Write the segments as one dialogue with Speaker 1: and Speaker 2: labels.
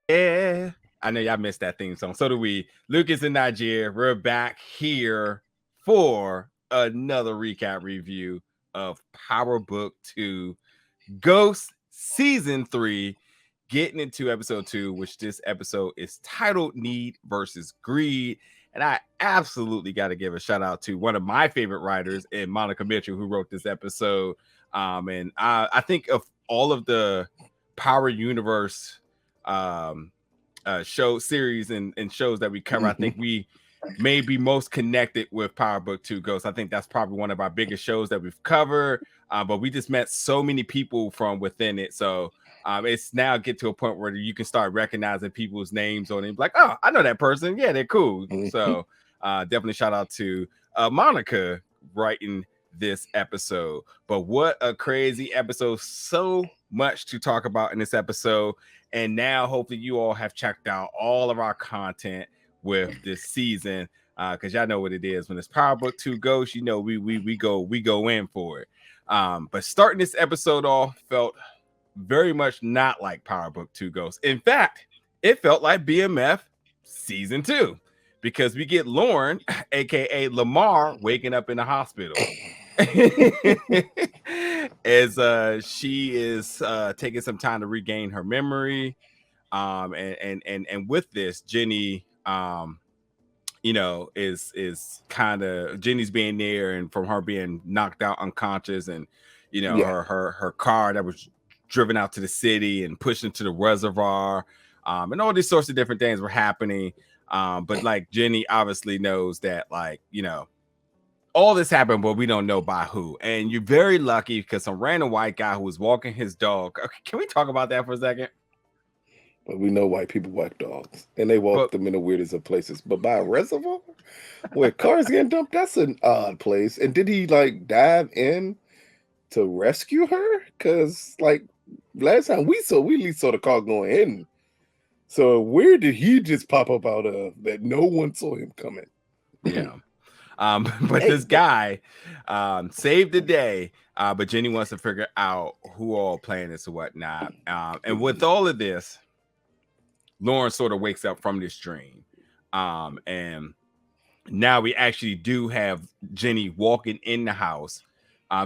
Speaker 1: Yeah. I know y'all missed that theme song. So do we. Lucas and Nigeria, we're back here for another recap review of Power Book 2 Ghost Season 3, getting into episode 2, which this episode is titled Need versus Greed. And I absolutely got to give a shout out to one of my favorite writers in Monica Mitchell, who wrote this episode. And I think of all of the Power Universe show series and shows that we cover, I think we may be most connected with Power Book 2 Ghosts. I think that's probably one of our biggest shows that we've covered. But we just met so many people from within it. So it's now get to a point where you can start recognizing people's names on it. Like, oh, I know that person. Yeah, they're cool. So definitely shout out to Monica writing this episode. But what a crazy episode. So much to talk about in this episode. And now hopefully you all have checked out all of our content with this season. Because y'all know what it is. When it's Power Book 2 Ghosts, you know we go in for it. But starting this episode off felt very much not like Power Book 2 Ghosts. In fact, it felt like BMF season 2 because we get Lauren, aka Lamar, waking up in the hospital as she is taking some time to regain her memory. And with this, Jenny you know, is kind of Jenny's being there, and from her being knocked out unconscious, and you know, her car that was driven out to the city and pushed into the reservoir, and all these sorts of different things were happening. But like Jenny obviously knows that, like, you know, all this happened, but we don't know by who. And you're very lucky because some random white guy who was walking his dog. Okay, can we talk about that for a second?
Speaker 2: But we know white people walk dogs, and they walk
Speaker 1: But
Speaker 2: them in the weirdest of places. But by a reservoir, where cars getting dumped, that's an odd place. And did he like dive in to rescue her? Because like last time we at least saw the car going in. So where did he just pop up out of that no one saw him coming?
Speaker 1: yeah. But this guy saved the day. But Jenny wants to figure out who all playing this or whatnot. And with all of this, Lauren sort of wakes up from this dream. And now we actually do have Jenny walking in the house.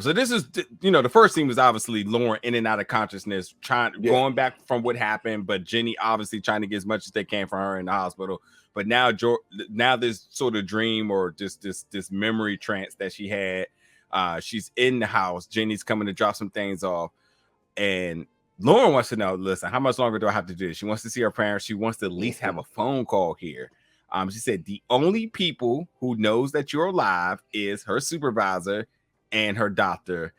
Speaker 1: So this is, you know, the first scene was obviously Lauren in and out of consciousness, going back from what happened, but Jenny obviously trying to get as much as they can from her in the hospital. But now this sort of dream or just this memory trance that she had, she's in the house. Jenny's coming to drop some things off, and Lauren wants to know, listen, how much longer do I have to do this? She wants to see her parents. She wants to at least have a phone call here. She said the only people who knows that you're alive is her supervisor and her doctor,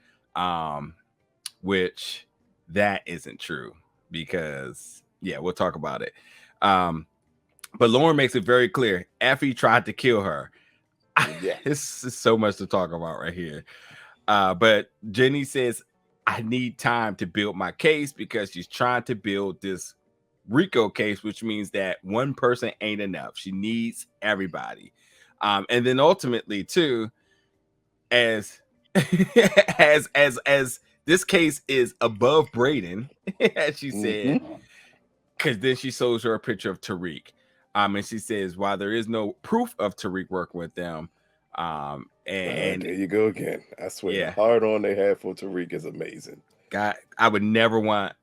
Speaker 1: which that isn't true because, yeah, we'll talk about it. But Lauren makes it very clear. Effie tried to kill her.
Speaker 2: Yeah.
Speaker 1: This is so much to talk about right here. But Jenny says, I need time to build my case because she's trying to build this Rico case, which means that one person ain't enough. She needs everybody. And then ultimately, too, as as this case is above Braden, as she said, because then she shows her a picture of Tariq. And she says, while there is no proof of Tariq working with them, and
Speaker 2: there you go again. I swear,
Speaker 1: yeah,
Speaker 2: the hard on they have for Tariq is amazing.
Speaker 1: God, I would never want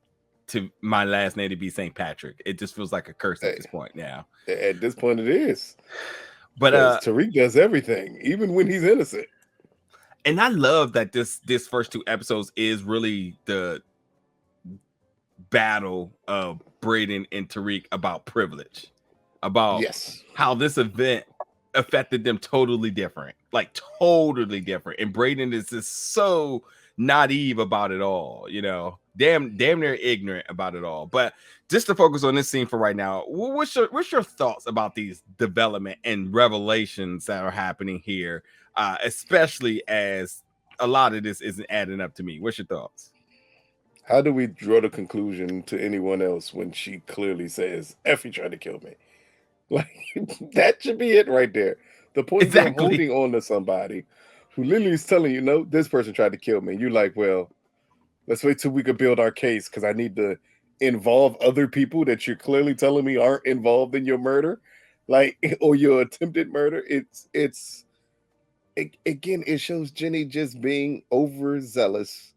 Speaker 1: to my last name to be St. Patrick. It just feels like a curse at this point now.
Speaker 2: At this point, it is.
Speaker 1: But
Speaker 2: Tariq does everything, even when he's innocent.
Speaker 1: And I love that this first two episodes is really the battle of Braden and Tariq about privilege, about how this event affected them totally different, like totally different. And Braden is just so naive about it all, you know, damn near ignorant about it all. But just to focus on this scene for right now, what's your thoughts about these development and revelations that are happening here, especially as a lot of this isn't adding up to me? What's your thoughts?
Speaker 2: How do we draw the conclusion to anyone else when she clearly says, Effie tried to kill me? Like, that should be it right there. The point of holding on to somebody who literally is telling you, no, this person tried to kill me. You're like, well, let's wait till we can build our case because I need to involve other people that you're clearly telling me aren't involved in your murder, like, or your attempted murder. Again, it shows Jenny just being overzealous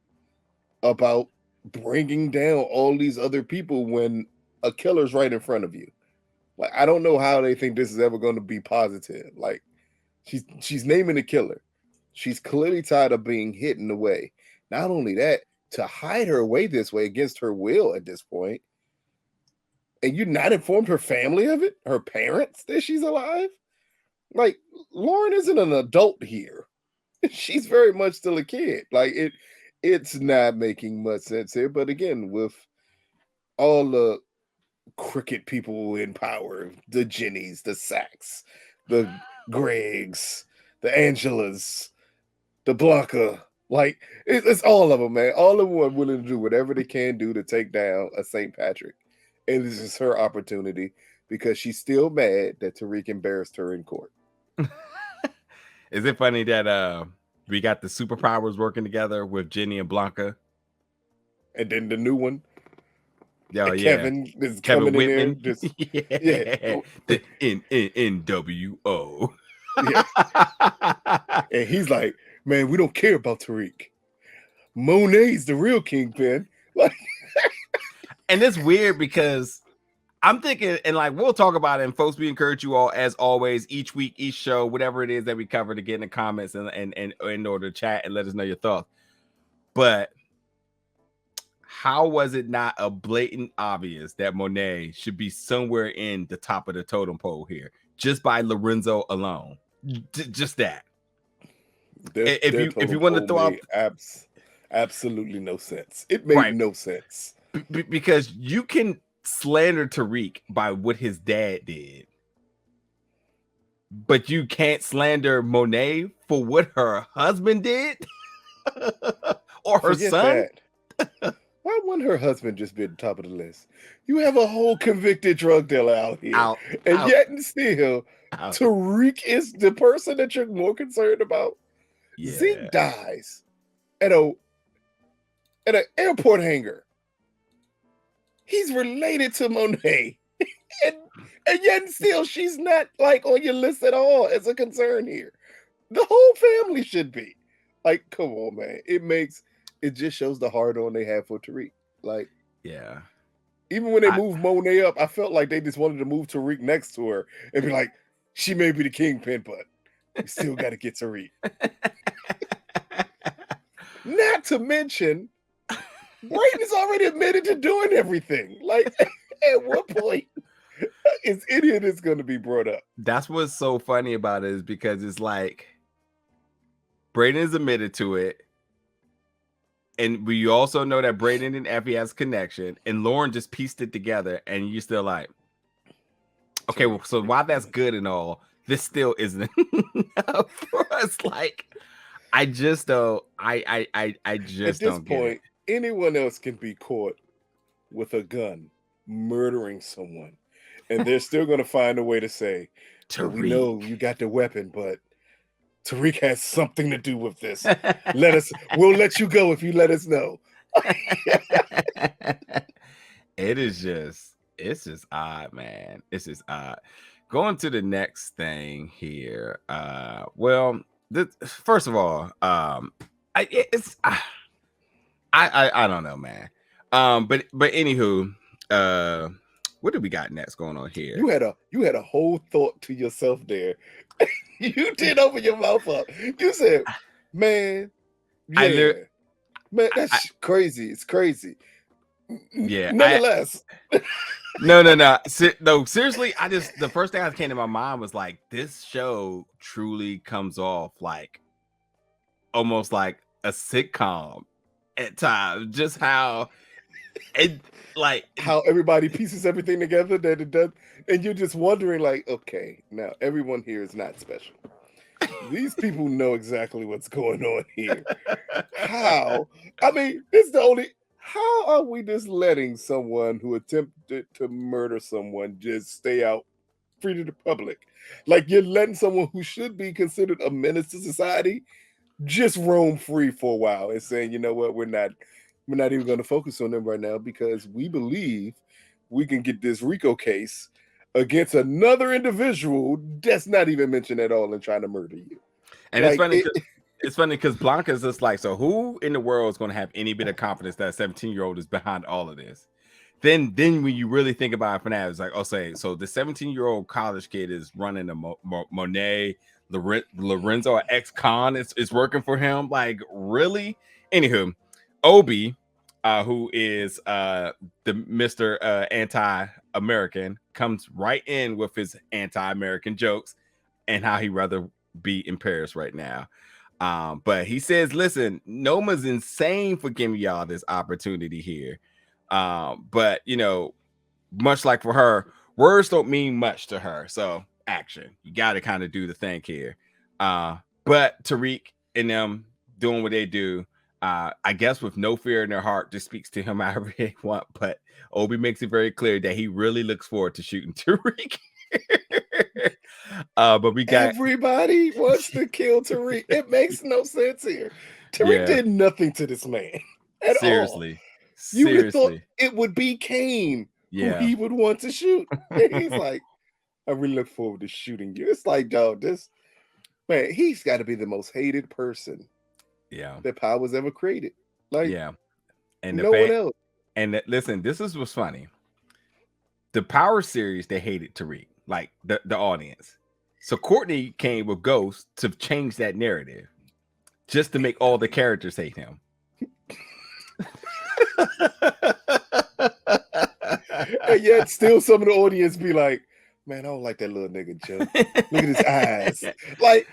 Speaker 2: about bringing down all these other people when a killer's right in front of you. Like, I don't know how they think this is ever going to be positive. Like, she's naming the killer. She's clearly tired of being hidden away. Not only that, to hide her away this way against her will at this point, and you not informed her family of it, her parents, that she's alive. Like, Lauren isn't an adult here. She's very much still a kid. Like, it's not making much sense here. But again, with all the cricket people in power, the Jennies, the Sacks, the Gregs, the Angelas, the Blanca, like, it's all of them, man. All of them are willing to do whatever they can do to take down a St. Patrick. And this is her opportunity because she's still mad that Tariq embarrassed her in court.
Speaker 1: Is it funny that we got the superpowers working together with Jenny and Blanca?
Speaker 2: And then the new one,
Speaker 1: yeah,
Speaker 2: Kevin is
Speaker 1: Kevin
Speaker 2: coming
Speaker 1: Whitman.
Speaker 2: in there. Just, yeah.
Speaker 1: The NWO.
Speaker 2: Yeah. And he's like, man, we don't care about Tariq. Monet's the real kingpin. Like,
Speaker 1: and it's weird because I'm thinking, and like we'll talk about it, and folks, we encourage you all, as always, each week, each show, whatever it is that we cover, to get in the comments and in order to chat and let us know your thoughts. But how was it not a blatant obvious that Monet should be somewhere in the top of the totem pole here, just by Lorenzo alone? Just that. If you want to throw out,
Speaker 2: absolutely no sense. It made no sense
Speaker 1: because you can slander Tariq by what his dad did, but you can't slander Monet for what her husband did or her son.
Speaker 2: Why wouldn't her husband just be at the top of the list? You have a whole convicted drug dealer out here, yet and still, Tariq is the person that you're more concerned about. Yeah. Zeke dies at an airport hangar. He's related to Monet, and yet and still, she's not like on your list at all as a concern here. The whole family should be. Like, come on, man. It just shows the hard on they have for Tariq. Like,
Speaker 1: yeah.
Speaker 2: Even when they moved Monet up, I felt like they just wanted to move Tariq next to her and be like, she may be the kingpin, but we still got to get Tariq. Not to mention, Brayden's already admitted to doing everything. Like, at what point is any of this going to be brought up?
Speaker 1: That's what's so funny about it, is because it's like Brayden is admitted to it. And we also know that Braden and Effie has connection, and Lauren just pieced it together, and you're still like, okay, well, so while that's good and all, this still isn't enough for us. Like, I just don't. I just don't get it. At this point,
Speaker 2: anyone else can be caught with a gun murdering someone, and they're still going to find a way to say, we know you got the weapon, but Tariq has something to do with this. We'll let you go if you let us know.
Speaker 1: It's just odd, man. It's just odd. Going to the next thing here. First of all, I don't know, man. But anywho, what do we got next going on here?
Speaker 2: You had a whole thought to yourself there. You did open your mouth up. You said, man, man, that's crazy. It's crazy.
Speaker 1: Yeah.
Speaker 2: Nonetheless.
Speaker 1: No, seriously, the first thing that came to my mind was like, this show truly comes off like almost like a sitcom at times. Just how
Speaker 2: how everybody pieces everything together that it does, and you're just wondering, like, okay, now everyone here is not special. These people know exactly what's going on here. How? I mean, how are we just letting someone who attempted to murder someone just stay out free to the public? Like, you're letting someone who should be considered a menace to society just roam free for a while and saying, you know what, we're not we're not even going to focus on them right now because we believe we can get this RICO case against another individual that's not even mentioned at all and trying to murder you.
Speaker 1: And
Speaker 2: like
Speaker 1: it's funny because Blanca's just like, so who in the world is going to have any bit of confidence that a 17-year-old is behind all of this? Then when you really think about it from that, it's like, oh, say, so the 17-year-old college kid is running a Monet, Lorenzo, or ex-con is working for him. Like, really? Anywho, Obi, who is the Mr. Anti-American, comes right in with his anti-American jokes and how he'd rather be in Paris right now. But he says, listen, Noma's insane for giving y'all this opportunity here. But you know, much like for her, words don't mean much to her. So action, you got to kind of do the thing here. But Tariq and them doing what they do, I guess with no fear in their heart, just speaks to him however they want. But Obi makes it very clear that he really looks forward to shooting Tariq. But we got
Speaker 2: everybody wants to kill Tariq. It makes no sense here. Tariq did nothing to this man at
Speaker 1: seriously.
Speaker 2: all. You would have thought it would be Kane who he would want to shoot. And he's like, I really look forward to shooting you. It's like, dog, this man, he's got to be the most hated person that Power's ever created. Like,
Speaker 1: and
Speaker 2: no one else.
Speaker 1: And listen, this is what's funny. The Power series, they hated Tariq, like the audience. So Courtney came with Ghost to change that narrative, just to make all the characters hate him.
Speaker 2: And yet still some of the audience be like, man, I don't like that little nigga Joe. Look at his eyes. Like,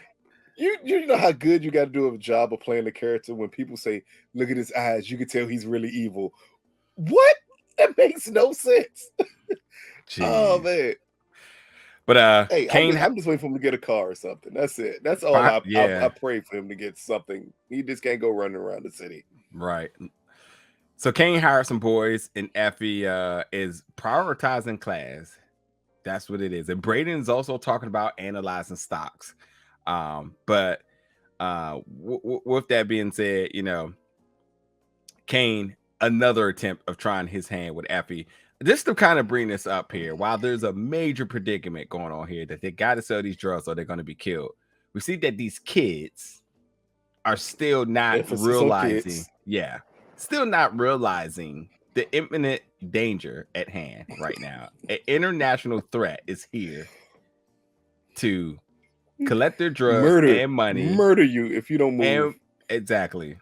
Speaker 2: you know how good you got to do a job of playing the character when people say, look at his eyes, you can tell he's really evil. What? That makes no sense. Oh man.
Speaker 1: But
Speaker 2: hey,
Speaker 1: Kane,
Speaker 2: I'm just waiting for him to get a car or something. That's it. That's all I pray for him to get something. He just can't go running around the city.
Speaker 1: Right. So Kane hired some boys, and Effie is prioritizing class. That's what it is. And Braden is also talking about analyzing stocks. But with that being said, you know, Kane, another attempt of trying his hand with Effie. Just to kind of bring this up here, while there's a major predicament going on here that they got to sell these drugs or they're going to be killed, we see that these kids are still not realizing, still not realizing the imminent danger at hand right now. An international threat is here to collect their drugs and money,
Speaker 2: murder you if you don't move.
Speaker 1: Exactly.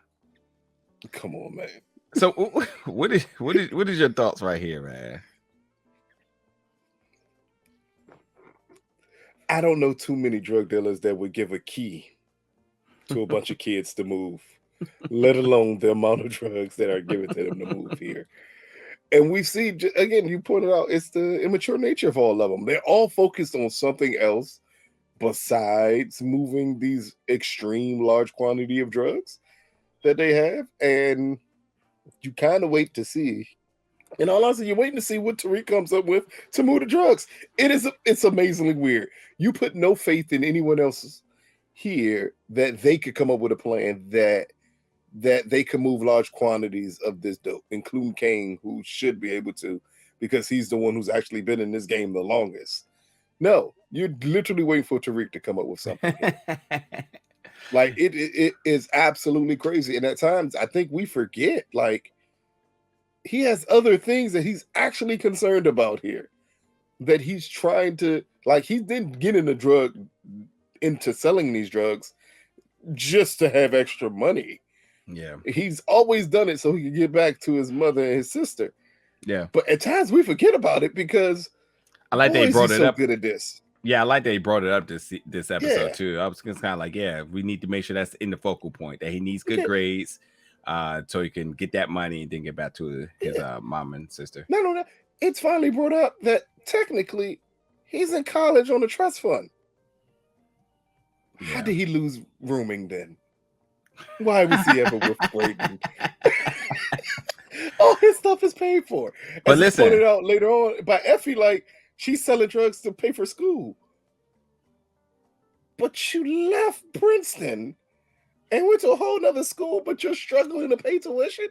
Speaker 2: Come on, man.
Speaker 1: So what is your thoughts right here, man?
Speaker 2: I don't know too many drug dealers that would give a key to a bunch of kids to move, let alone the amount of drugs that are given to them to move here. And we see, again, you pointed out, it's the immature nature of all of them. They're all focused on something else besides moving these extreme large quantity of drugs that they have. And you kind of wait to see. In all honesty, you're waiting to see what Tariq comes up with to move the drugs. It's amazingly weird. You put no faith in anyone else here that they could come up with a plan that they can move large quantities of this dope, including Kane, who should be able to, because he's the one who's actually been in this game the longest. No, you're literally waiting for Tariq to come up with something. Like, it is absolutely crazy. And at times, I think we forget, like, he has other things that he's actually concerned about here, that he's trying to, like, he didn't get into selling these drugs just to have extra money.
Speaker 1: Yeah.
Speaker 2: He's always done it so he can get back to his mother and his sister.
Speaker 1: Yeah.
Speaker 2: But at times we forget about it because
Speaker 1: I like they brought it up.
Speaker 2: Good at this.
Speaker 1: Yeah, I like that he brought it up this episode too. I was just kind of like, we need to make sure that's in the focal point, that he needs good grades so he can get that money and then get back to his mom and sister.
Speaker 2: No. It's finally brought up that technically he's in college on a trust fund. Yeah. How did he lose rooming then? Why was he ever with Brayden? All his stuff is paid for. As listen, pointed out later on by Effie, like, she's selling drugs to pay for school. But you left Princeton and went to a whole nother school, but you're struggling to pay tuition?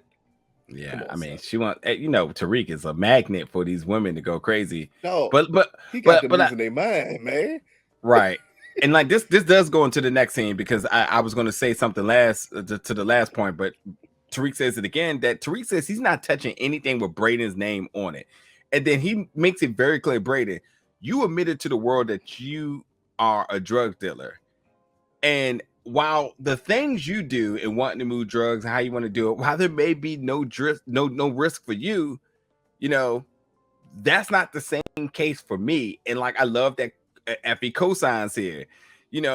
Speaker 1: Yeah,
Speaker 2: Come on,
Speaker 1: I mean,
Speaker 2: son.
Speaker 1: she want Tariq is a magnet for these women to go crazy.
Speaker 2: No,
Speaker 1: But but
Speaker 2: he got
Speaker 1: but
Speaker 2: them
Speaker 1: but I,
Speaker 2: losing their mind, man.
Speaker 1: right. And like this does go into the next scene because I was going to say something last to the last point, but Tariq says it again that Tariq says he's not touching anything with Braden's name on it. And then he makes it very clear, Braden, you admitted to the world that you are a drug dealer. And while the things you do and wanting to move drugs and how you want to do it, while there may be no risk for you, you know, that's not the same case for me. And like I love that Effie cosigns here,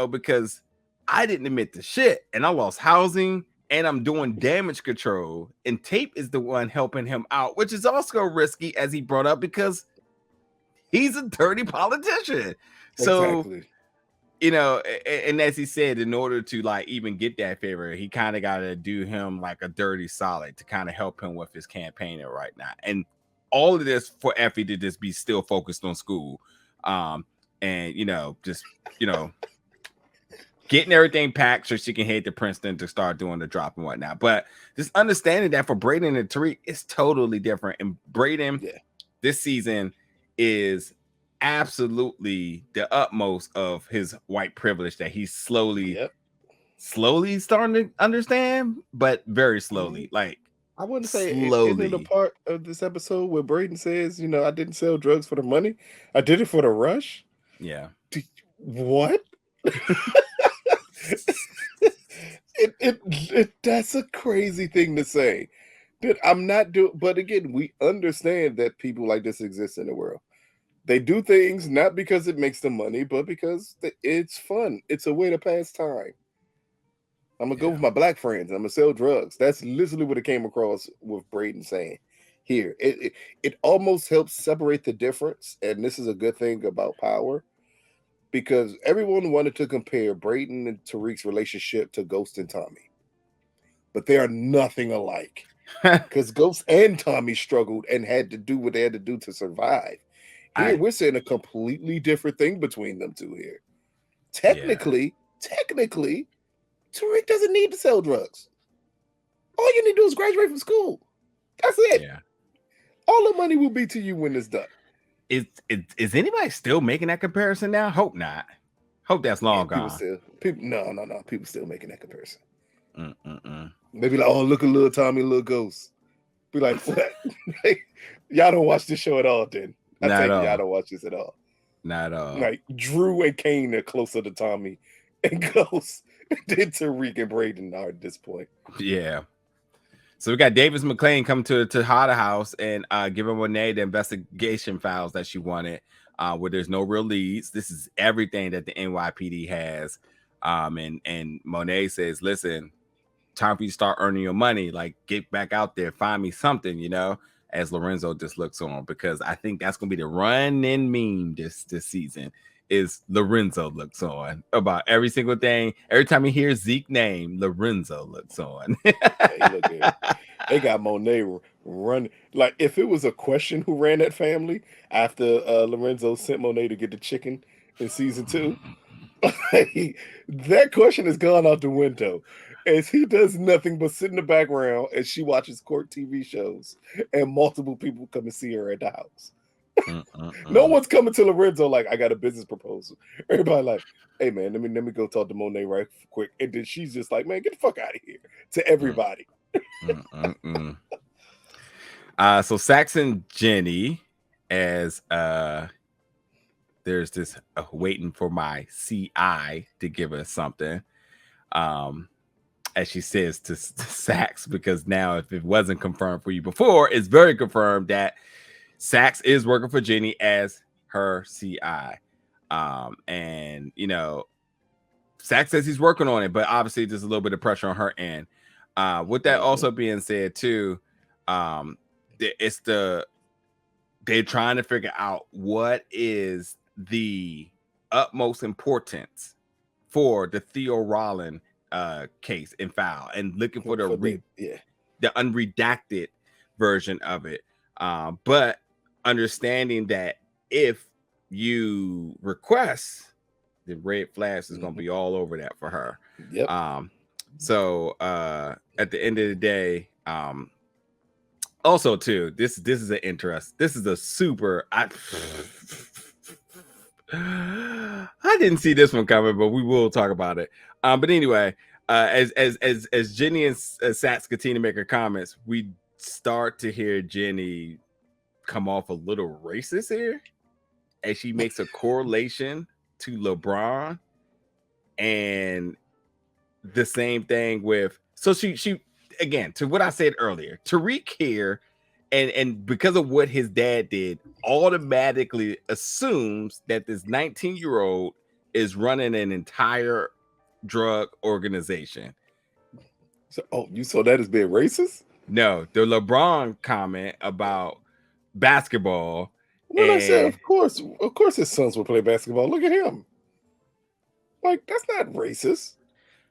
Speaker 1: because I didn't admit to shit and I lost housing and I'm doing damage control. And Tate is the one helping him out, which is also risky, as he brought up, because he's a dirty politician. So
Speaker 2: Exactly.
Speaker 1: and as he said, in order to like even get that favor, he kind of got to do him like a dirty solid to kind of help him with his campaigning right now. And all of this for Effie to just be still focused on school, and just getting everything packed so she can head to Princeton to start doing the drop and whatnot. But just understanding that for Brayden and Tariq, it's totally different. And Brayden, this season is absolutely the utmost of his white privilege that he's slowly starting to understand, but very slowly. Like,
Speaker 2: I wouldn't say, isn't it a
Speaker 1: slowly.
Speaker 2: part of this episode where Brayden says, I didn't sell drugs for the money, I did it for the rush?
Speaker 1: Yeah.
Speaker 2: What? That's a crazy thing to say. That I'm not doing, but again, we understand that people like this exist in the world. They do things not because it makes them money, but because it's fun. It's a way to pass time. I'm gonna go with my black friends. I'm gonna sell drugs. That's literally what it came across with Braden saying here. It almost helps separate the difference, and this is a good thing about power, because everyone wanted to compare Braden and Tariq's relationship to Ghost and Tommy, but they are nothing alike. Because Ghost and Tommy struggled and had to do what they had to do to survive. Here, we're seeing a completely different thing between them two here. Technically, Tariq doesn't need to sell drugs. All you need to do is graduate from school. That's it.
Speaker 1: Yeah.
Speaker 2: All the money will be to you when it's done.
Speaker 1: Is anybody still making that comparison now? Hope not. Hope that's long gone.
Speaker 2: No. People still making that comparison. They be like, oh, look at little Tommy, little Ghost. Be like, what? Y'all don't watch this show at all, then. I tell you, y'all don't watch this at all.
Speaker 1: Not at all.
Speaker 2: Like, Drew and Kane are closer to Tommy and Ghost than Tariq and Braden are at this point.
Speaker 1: Yeah. So we got Davis McClain come to the Tejada house and giving Monet the investigation files that she wanted, where there's no real leads. This is everything that the NYPD has. And Monet says, listen, time for you to start earning your money. Like, get back out there, find me something, as Lorenzo just looks on, because I think that's going to be the running meme this season is Lorenzo looks on about every single thing. Every time he hears Zeke name, Lorenzo looks on.
Speaker 2: Hey, look here. They got Monet run. Like, if it was a question who ran that family after Lorenzo sent Monet to get the chicken in season 2, that question has gone out the window, as he does nothing but sit in the background as she watches court TV shows and multiple people come and see her at the house. No one's coming to Lorenzo like, I got a business proposal. Everybody like, hey man, let me go talk to Monet right quick. And then she's just like, man, get the fuck out of here, to everybody.
Speaker 1: So Saxon Jenny, as there's this waiting for my CI to give us something, as she says to Sax, because now if it wasn't confirmed for you before, it's very confirmed that Sax is working for Jenny as her CI. And Sax says he's working on it, but obviously there's a little bit of pressure on her end. With that also being said too, they're trying to figure out what is the utmost importance for the Theo Rollin case and file, and looking for the unredacted version of it. But understanding that if you request, the red flash is going to be all over that for her.
Speaker 2: Yep.
Speaker 1: So at the end of the day, Also, too, this is an interest. This is a super. I didn't see this one coming, but we will talk about it. But anyway, as Jenny and Sats continue to make her comments, we start to hear Jenny come off a little racist here, as she makes a correlation to LeBron, and the same thing with. So she again, to what I said earlier, Tariq here, and because of what his dad did, automatically assumes that this 19-year-old is running an entire drug organization.
Speaker 2: So, you saw that as being racist?
Speaker 1: No, the LeBron comment about basketball.
Speaker 2: Well, I said, of course his sons will play basketball. Look at him. Like, that's not racist.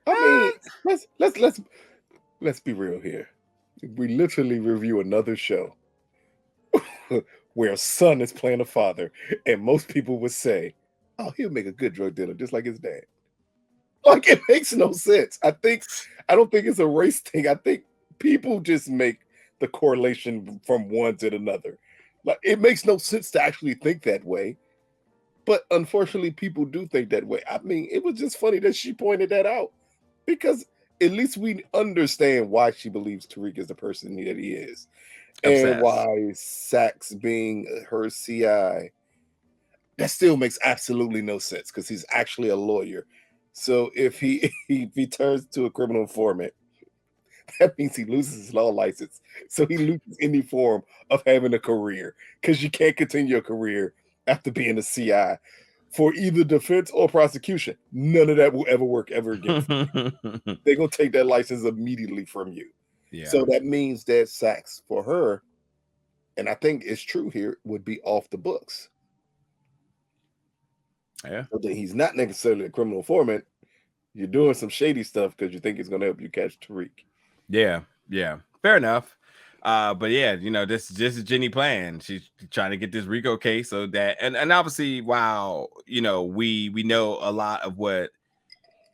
Speaker 2: I mean, let's be real here. We literally review another show where a son is playing a father, and most people would say, "Oh, he'll make a good drug dealer, just like his dad." Like, it makes no sense. I don't think it's a race thing. I think people just make the correlation from one to another. Like, it makes no sense to actually think that way. But unfortunately, people do think that way. I mean, it was just funny that she pointed that out, because at least we understand why she believes Tariq is the person that he is.
Speaker 1: Obsessed.
Speaker 2: And why Sachs being her CI, that still makes absolutely no sense, because he's actually a lawyer. So if he turns to a criminal informant, that means he loses his law license. So he loses any form of having a career, because you can't continue your career after being a CI for either defense or prosecution. None of that will ever work ever again. They're going to take that license immediately from you. Yeah. So that means that Sachs for her, and I think it's true here, would be off the books.
Speaker 1: Yeah.
Speaker 2: So that he's not necessarily a criminal informant. You're doing some shady stuff because you think it's going to help you catch Tariq.
Speaker 1: Yeah. Fair enough. But yeah, this is Jenny playing. She's trying to get this RICO case, so that and obviously, while we know a lot of what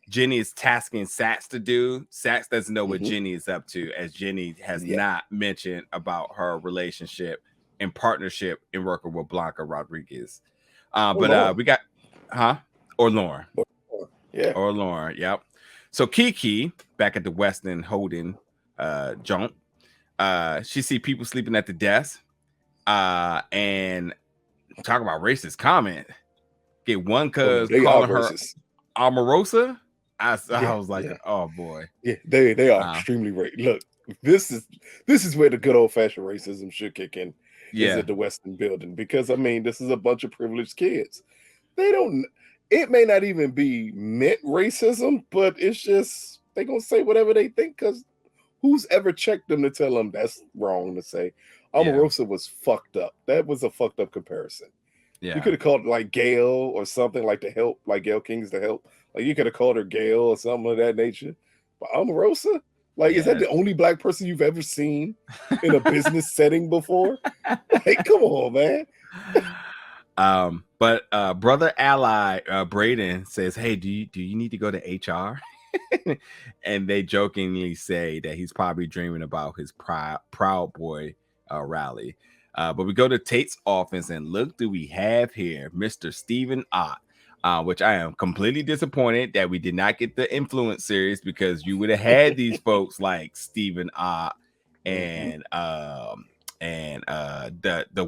Speaker 1: Jenny is tasking Sachs to do, Sachs doesn't know what Jenny is up to, as Jenny has not mentioned about her relationship and partnership in working with Blanca Rodriguez. We got or Lauren.
Speaker 2: Yeah.
Speaker 1: Or Lauren, yep. So Kiki, back at the Weston Holdings joint, she see people sleeping at the desk, and talk about racist comment. Get one cuz calling her Amorosa. I was like, oh boy.
Speaker 2: Yeah, they are extremely racist. Look, this is where the good old fashioned racism should kick in. Is at the Weston building, because I mean, this is a bunch of privileged kids. They don't. It may not even be meant racism, but it's just they're gonna say whatever they think, because who's ever checked them to tell them that's wrong to say? Omarosa was fucked up. That was a fucked up comparison. Yeah. You could have called it like Gail or something, like to help, like Gail King's to help. Like, you could have called her Gail or something of that nature. But Omarosa, is that the only black person you've ever seen in a business setting before? Like, come on, man.
Speaker 1: But brother ally Braden says, hey, do you need to go to HR? And they jokingly say that he's probably dreaming about his Proud Boy rally. But we go to Tate's office, and look who we have here, Mr. Stephen Ott, which I am completely disappointed that we did not get the Influence series, because you would have had these folks like Stephen Ott and the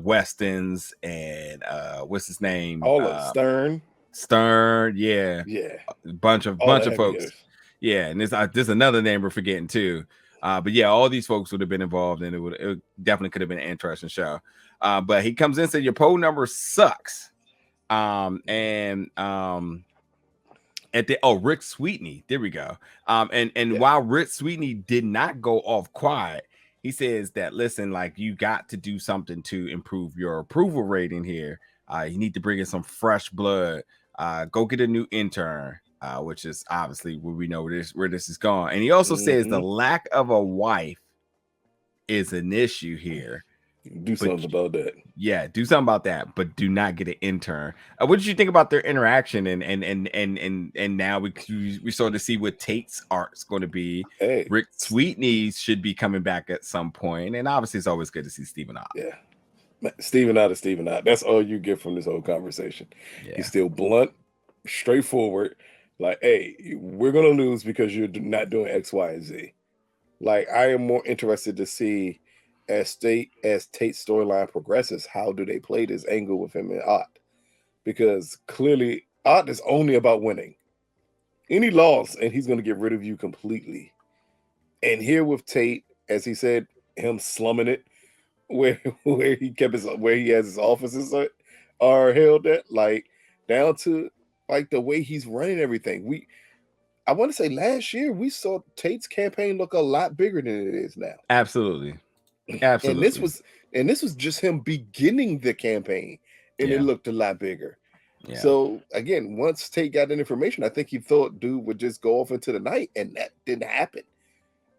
Speaker 1: Westons and what's his name?
Speaker 2: All of
Speaker 1: Stern, yeah, a bunch of folks. Yeah, and there's another name we're forgetting too. But yeah, all these folks would have been involved, and it definitely could have been an interesting show. But he comes in and said your poll number sucks. Rick Sweetney, there we go. While Rick Sweetney did not go off quiet, he says that, listen, like, you got to do something to improve your approval rating here. You need to bring in some fresh blood. Go get a new intern. Which is obviously where we know where this is going. And he also says the lack of a wife is an issue here.
Speaker 2: Do
Speaker 1: but
Speaker 2: something about that.
Speaker 1: yeah, do something about that, but do not get an intern. What did you think about their interaction? And now we sort of see what Tate's arc's going to be.
Speaker 2: Hey,
Speaker 1: Rick Sweetney should be coming back at some point, and obviously it's always good to see Stephen Ott.
Speaker 2: yeah. Stephen Ott is Stephen Ott. That's all you get from this whole conversation.
Speaker 1: Yeah.
Speaker 2: He's still blunt, straightforward. Like, hey, we're gonna lose because you're not doing X, Y, and Z. Like, I am more interested to see as Tate's storyline progresses, how do they play this angle with him and Ott? Because clearly Ott is only about winning. Any loss, and he's gonna get rid of you completely. And here with Tate, as he said, him slumming it, where he has his offices are held at, like down to like the way he's running everything. I want to say last year we saw Tate's campaign look a lot bigger than it is now.
Speaker 1: Absolutely.
Speaker 2: And this was just him beginning the campaign, and it looked a lot bigger. Yeah. So again, once Tate got that information, I think he thought dude would just go off into the night, and that didn't happen.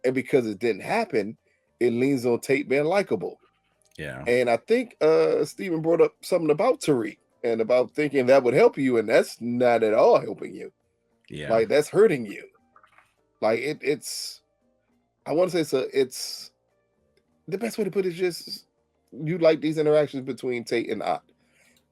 Speaker 2: And because it didn't happen, it leans on Tate being likable.
Speaker 1: Yeah.
Speaker 2: And I think Stephen brought up something about Tariq and about thinking that would help you, and that's not at all helping you.
Speaker 1: Yeah.
Speaker 2: Like, that's hurting you. Like, it's I want to say it's the best way to put it is just you like these interactions between Tate and Ott.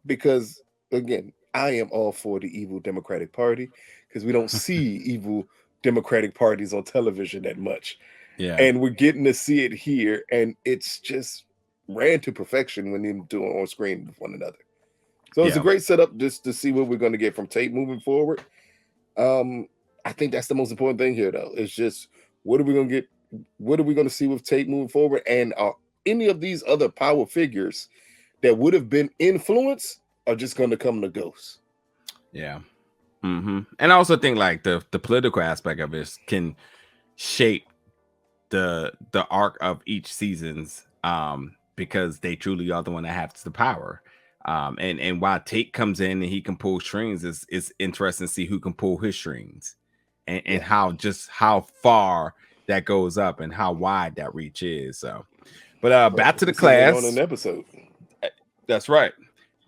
Speaker 2: Because again, I am all for the evil Democratic Party because we don't see evil Democratic parties on television that much.
Speaker 1: Yeah.
Speaker 2: And we're getting to see it here, and it's just ran to perfection when they're doing on screen with one another. So it's a great setup just to see what we're going to get from Tate moving forward. I think that's the most important thing here, though. It's just what are we going to get? What are we going to see with Tate moving forward? And are any of these other power figures that would have been influenced are just going to come to ghosts?
Speaker 1: Yeah. Mm-hmm. And I also think like the political aspect of it can shape the arc of each season's because they truly are the one that has the power. And while Tate comes in and he can pull strings, it's interesting to see who can pull his strings and how far that goes up and how wide that reach is. So, but back to the class.
Speaker 2: On an episode.
Speaker 1: That's right.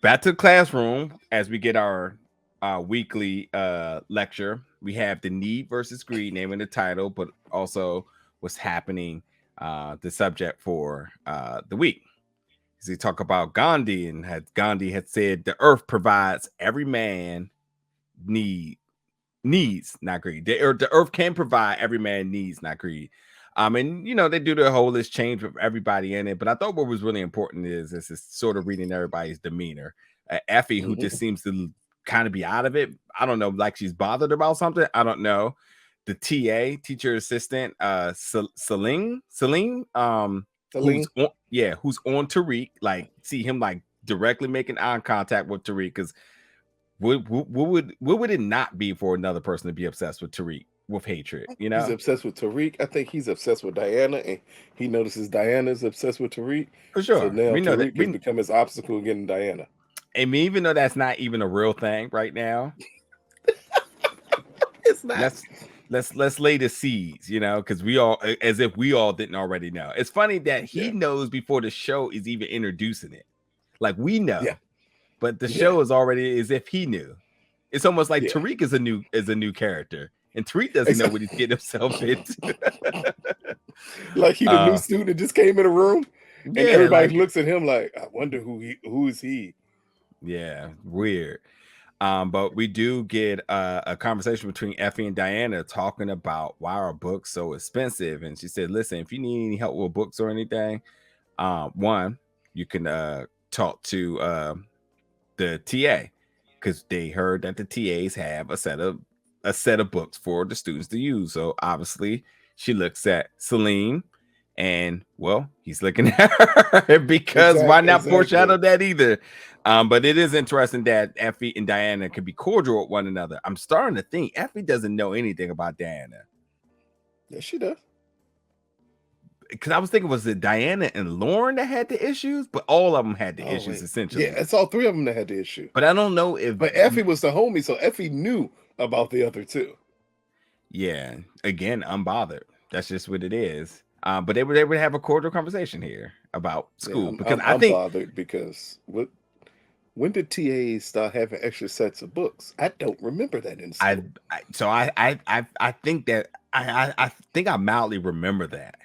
Speaker 1: Back to the classroom as we get our weekly lecture. We have the need versus greed, naming the title, but also what's happening, the subject for the week. As we talk about Gandhi, and Gandhi had said the earth provides every man needs, not greed. The earth can provide every man needs, not greed. And you know, they do the whole list change with everybody in it, but I thought what was really important is this is sort of reading everybody's demeanor. Effie, who just seems to kind of be out of it. I don't know, like she's bothered about something. I don't know. The TA, teacher assistant, Celine, who's on Tariq, like see him like directly making eye contact with Tariq, because what would it not be for another person to be obsessed with Tariq with hatred? You know,
Speaker 2: he's obsessed with Tariq. I think he's obsessed with Diana, and he notices Diana's obsessed with Tariq.
Speaker 1: For sure.
Speaker 2: So now Tariq has become his obstacle getting Diana.
Speaker 1: And even though that's not even a real thing right now,
Speaker 2: it's not.
Speaker 1: Let's lay the seeds, you know, because we all, as if we all didn't already know. It's funny that he knows before the show is even introducing it. Like we know, but the show is already as if he knew. It's almost like Tariq is a new character, and Tariq doesn't know what he's getting himself into.
Speaker 2: Like he the new student just came in the room, and everybody looks at him like, I wonder who is he.
Speaker 1: Yeah, weird. But we do get a conversation between Effie and Diana talking about why are books so expensive. And she said, listen, if you need any help with books or anything, one, you can talk to the TA, because they heard that the TAs have a set of books for the students to use. So obviously she looks at Celine, and well, he's looking at her because why not foreshadow that either? But it is interesting that Effie and Diana can be cordial with one another. I'm starting to think Effie doesn't know anything about Diana.
Speaker 2: Yes, she does.
Speaker 1: Because I was thinking, was it Diana and Lauren that had the issues? But all of them had the issues, essentially.
Speaker 2: Yeah, it's all three of them that had the issue.
Speaker 1: But I don't know if...
Speaker 2: But Effie was the homie, so Effie knew about the other two.
Speaker 1: Yeah. Again, unbothered. That's just what it is. But they would have a cordial conversation here about school, because I
Speaker 2: I'm
Speaker 1: think
Speaker 2: bothered because when did TAs start having extra sets of books? I don't remember that in school.
Speaker 1: I think that I think I mildly remember that.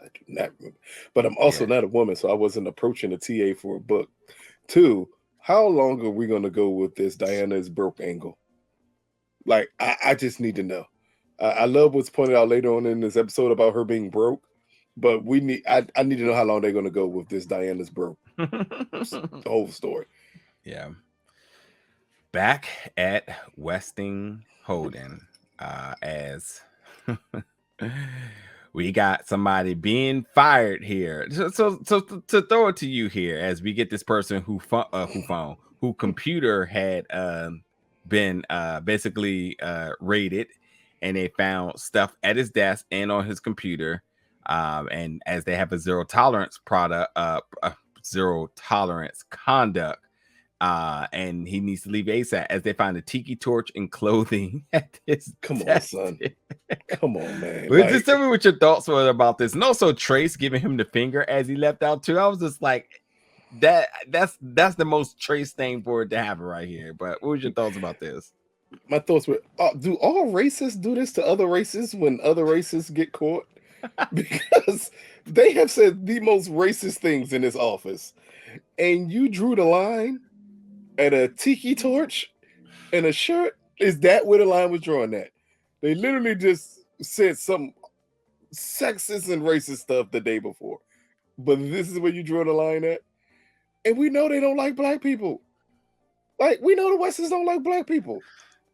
Speaker 2: I do not remember. But I'm also not a woman, so I wasn't approaching a TA for a book. 2, how long are we going to go with this Diana is broke angle? Like, I just need to know. I love what's pointed out later on in this episode about her being broke, but I need to know how long they're going to go with this Diana's broke. The whole story.
Speaker 1: Yeah. Back at Weston Holdings, as we got somebody being fired here. So to throw it to you here, as we get this person who computer had been basically raided, and they found stuff at his desk and on his computer. And as they have a zero tolerance conduct, and he needs to leave ASAP, as they find a tiki torch and clothing at his
Speaker 2: Come
Speaker 1: desk.
Speaker 2: on, son. Come on, man.
Speaker 1: Well, just tell me what your thoughts were about this. And also Trace giving him the finger as he left out too. I was just like, that's the most Trace thing for it to happen right here. But what was your thoughts about this?
Speaker 2: My thoughts were, do all races do this to other races when other races get caught? Because they have said the most racist things in this office. And you drew the line at a tiki torch and a shirt. Is that where the line was drawn at? They literally just said some sexist and racist stuff the day before. But this is where you draw the line at? And we know they don't like black people. Like, we know the Westons don't like black people.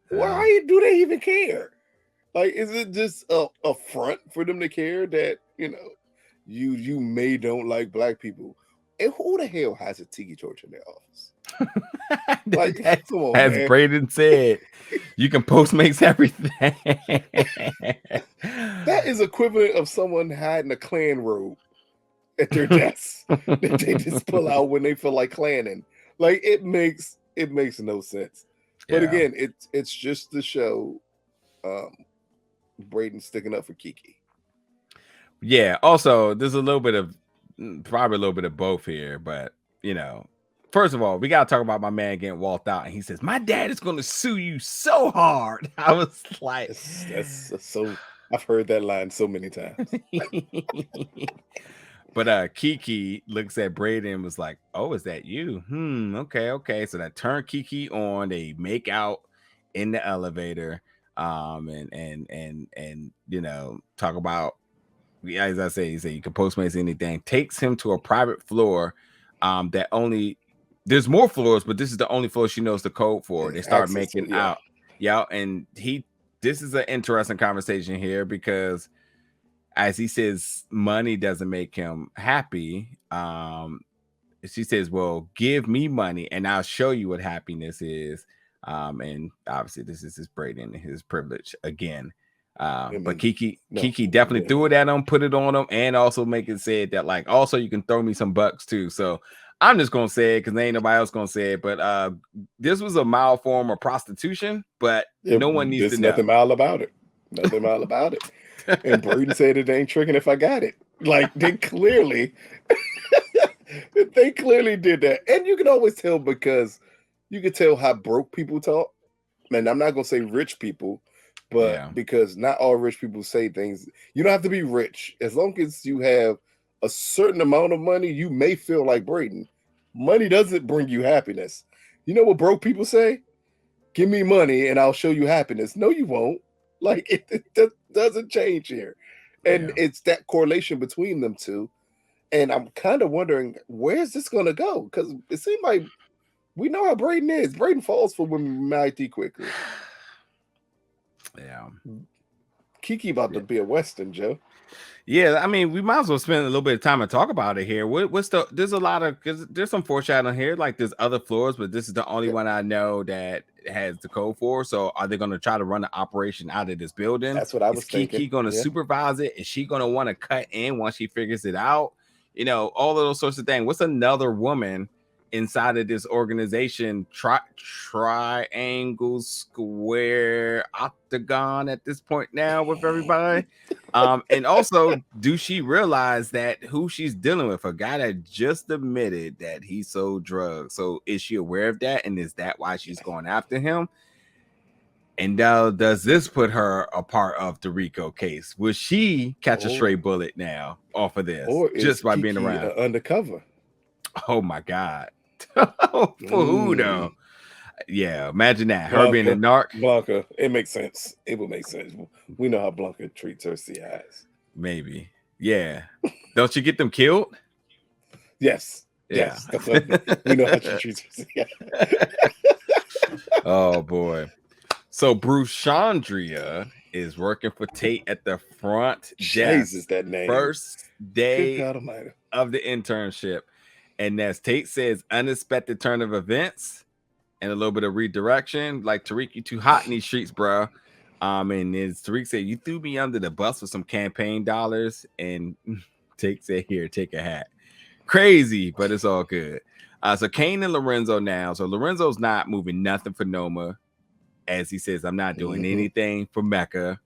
Speaker 2: Why do they even care? Like, is it just a front for them to care that, you may don't like black people? And who the hell has a tiki torch in their office? Like, come on,
Speaker 1: as
Speaker 2: man.
Speaker 1: Braden said, you can Postmates everything.
Speaker 2: That is equivalent of someone hiding a Klan robe at their desk that they just pull out when they feel like clanning. Like, it makes no sense. But again, it's just to show Brayden sticking up for Kiki.
Speaker 1: Yeah. Also, there's probably a little bit of both here, but first of all, we gotta talk about my man getting walked out, and he says, "My dad is going to sue you so hard." I was like,
Speaker 2: that's so. I've heard that line so many times.
Speaker 1: But Kiki looks at Braden and was like, "Oh, is that you? Okay." So that turn Kiki on. They make out in the elevator, and talk about, as I say, you can Postmates anything. Takes him to a private floor, that only there's more floors, but this is the only floor she knows the code for. They start making out, and this is an interesting conversation here, because as he says, money doesn't make him happy. She says, "Well, give me money and I'll show you what happiness is." And obviously this is his Braden and his privilege again. But Kiki definitely threw it at him, put it on him, and also make it said that, like, also you can throw me some bucks too. So I'm just gonna say it because there ain't nobody else gonna say it. But this was a mild form of prostitution, but no one needs to know.
Speaker 2: Nothing mild about it. Nothing mild about it. And Braden said it ain't tricking if I got it. Like, they clearly did that. And you can always tell, because you can tell how broke people talk. And I'm not gonna say rich people, but because not all rich people say things. You don't have to be rich. As long as you have a certain amount of money, you may feel like Braden. Money doesn't bring you happiness. You know what broke people say? Give me money and I'll show you happiness. No, you won't. Like, it doesn't change here. And it's that correlation between them two. And I'm kind of wondering, where's this going to go? Because it seems like we know how Braden is. Braden falls for women mighty quickly.
Speaker 1: Yeah.
Speaker 2: Kiki about to be a Western, Joe.
Speaker 1: Yeah, I mean, we might as well spend a little bit of time and talk about it here. There's a lot of, because there's some foreshadowing here. Like, there's other floors, but this is the only one I know that has the code for. So are they going to try to run the operation out of this building?
Speaker 2: That's what I was thinking.
Speaker 1: Is Kiki going to supervise it? Is she going to want to cut in once she figures it out? All of those sorts of things. What's another woman inside of this organization, triangle, square, octagon at this point now with everybody. And also, do she realize that who she's dealing with, a guy that just admitted that he sold drugs? So is she aware of that? And is that why she's going after him? And does this put her a part of the Rico case? Will she catch a stray bullet now off of this,
Speaker 2: or
Speaker 1: just by
Speaker 2: Kiki
Speaker 1: being around?
Speaker 2: Undercover.
Speaker 1: Oh my God. For who though? Yeah, imagine that.
Speaker 2: Blanca,
Speaker 1: her being a narc.
Speaker 2: Blanca, it makes sense. It would make sense. We know how Blanca treats her CIs.
Speaker 1: Maybe. Yeah. Don't you get them killed?
Speaker 2: Yes.
Speaker 1: Yeah.
Speaker 2: Yes. We know how she treats her CIs.
Speaker 1: Oh boy. So Bruce Chandria is working for Tate at the front desk.
Speaker 2: Jesus, that name.
Speaker 1: First day
Speaker 2: of
Speaker 1: the internship. And as Tate says, unexpected turn of events and a little bit of redirection. Like, Tariq, you too hot in these streets, bro. And as Tariq said, you threw me under the bus for some campaign dollars. And Tate said, here, take a hat. Crazy, but it's all good. So Kane and Lorenzo now. So Lorenzo's not moving nothing for Noma. As he says, I'm not doing anything for Mecca,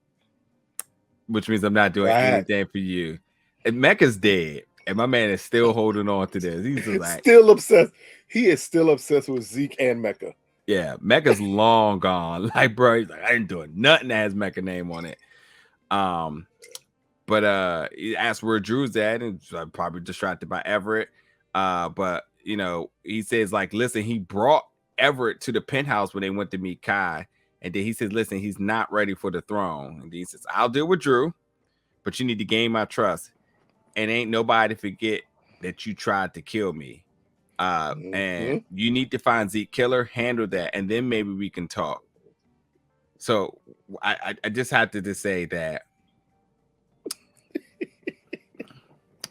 Speaker 1: which means I'm not doing anything for you. And Mecca's dead. And my man is still holding on to this. He's just like,
Speaker 2: still obsessed. He is still obsessed with Zeke and Mecca.
Speaker 1: Yeah, Mecca's long gone. Like, bro, he's like, I ain't doing nothing that has Mecca name on it. But he asked where Drew's at, and probably distracted by Everett. But you know, he says, like, listen, he brought Everett to the penthouse when they went to meet Kai. And then he says, listen, he's not ready for the throne. And he says, I'll deal with Drew, but you need to gain my trust. And ain't nobody forget that you tried to kill me. And you need to find Zeke killer, handle that, and then maybe we can talk. So I just have to just say that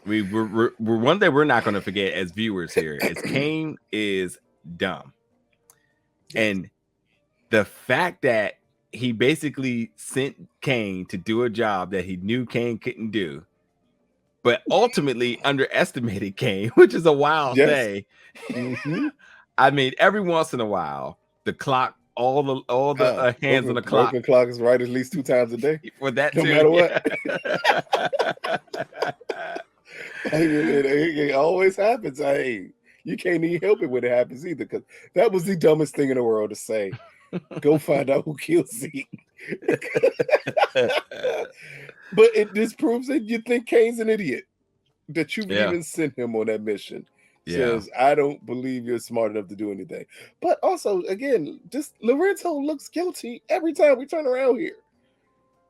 Speaker 1: we're one thing we're not going to forget as viewers here is Kane is dumb. And the fact that he basically sent Kane to do a job that he knew Kane couldn't do, but ultimately underestimated Kane, which is a wild thing. I mean, every once in a while, the clock, all the hands on the clock.
Speaker 2: Broken clock is right at least 2 times a day.
Speaker 1: For that,
Speaker 2: no matter what. It always happens. You can't even help it when it happens either, because that was the dumbest thing in the world to say. Go find out who killed Zeke. But it just proves that you think Kane's an idiot, that you've even sent him on that mission. Says, I don't believe you're smart enough to do anything. But also, again, just Lorenzo looks guilty every time we turn around here.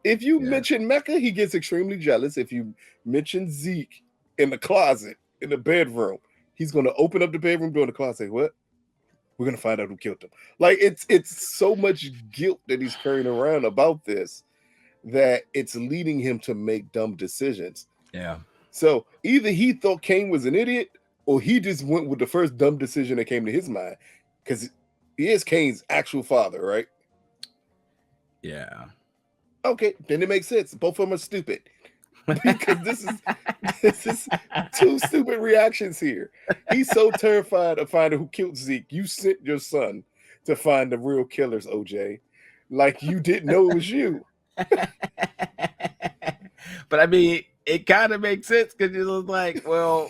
Speaker 2: If you mention Mecca, he gets extremely jealous. If you mention Zeke in the closet, in the bedroom, he's going to open up the bedroom door in the closet and say, what? We're going to find out who killed him. Like, it's so much guilt that he's carrying around about this that it's leading him to make dumb decisions.
Speaker 1: Yeah.
Speaker 2: So either he thought Kane was an idiot, or he just went with the first dumb decision that came to his mind, because he is Kane's actual father, right?
Speaker 1: Yeah.
Speaker 2: Okay, then it makes sense. Both of them are stupid. Because this is 2 stupid reactions here. He's so terrified of finding who killed Zeke. You sent your son to find the real killers, OJ. Like you didn't know it was you.
Speaker 1: But I mean, it kind of makes sense, because it was like, well,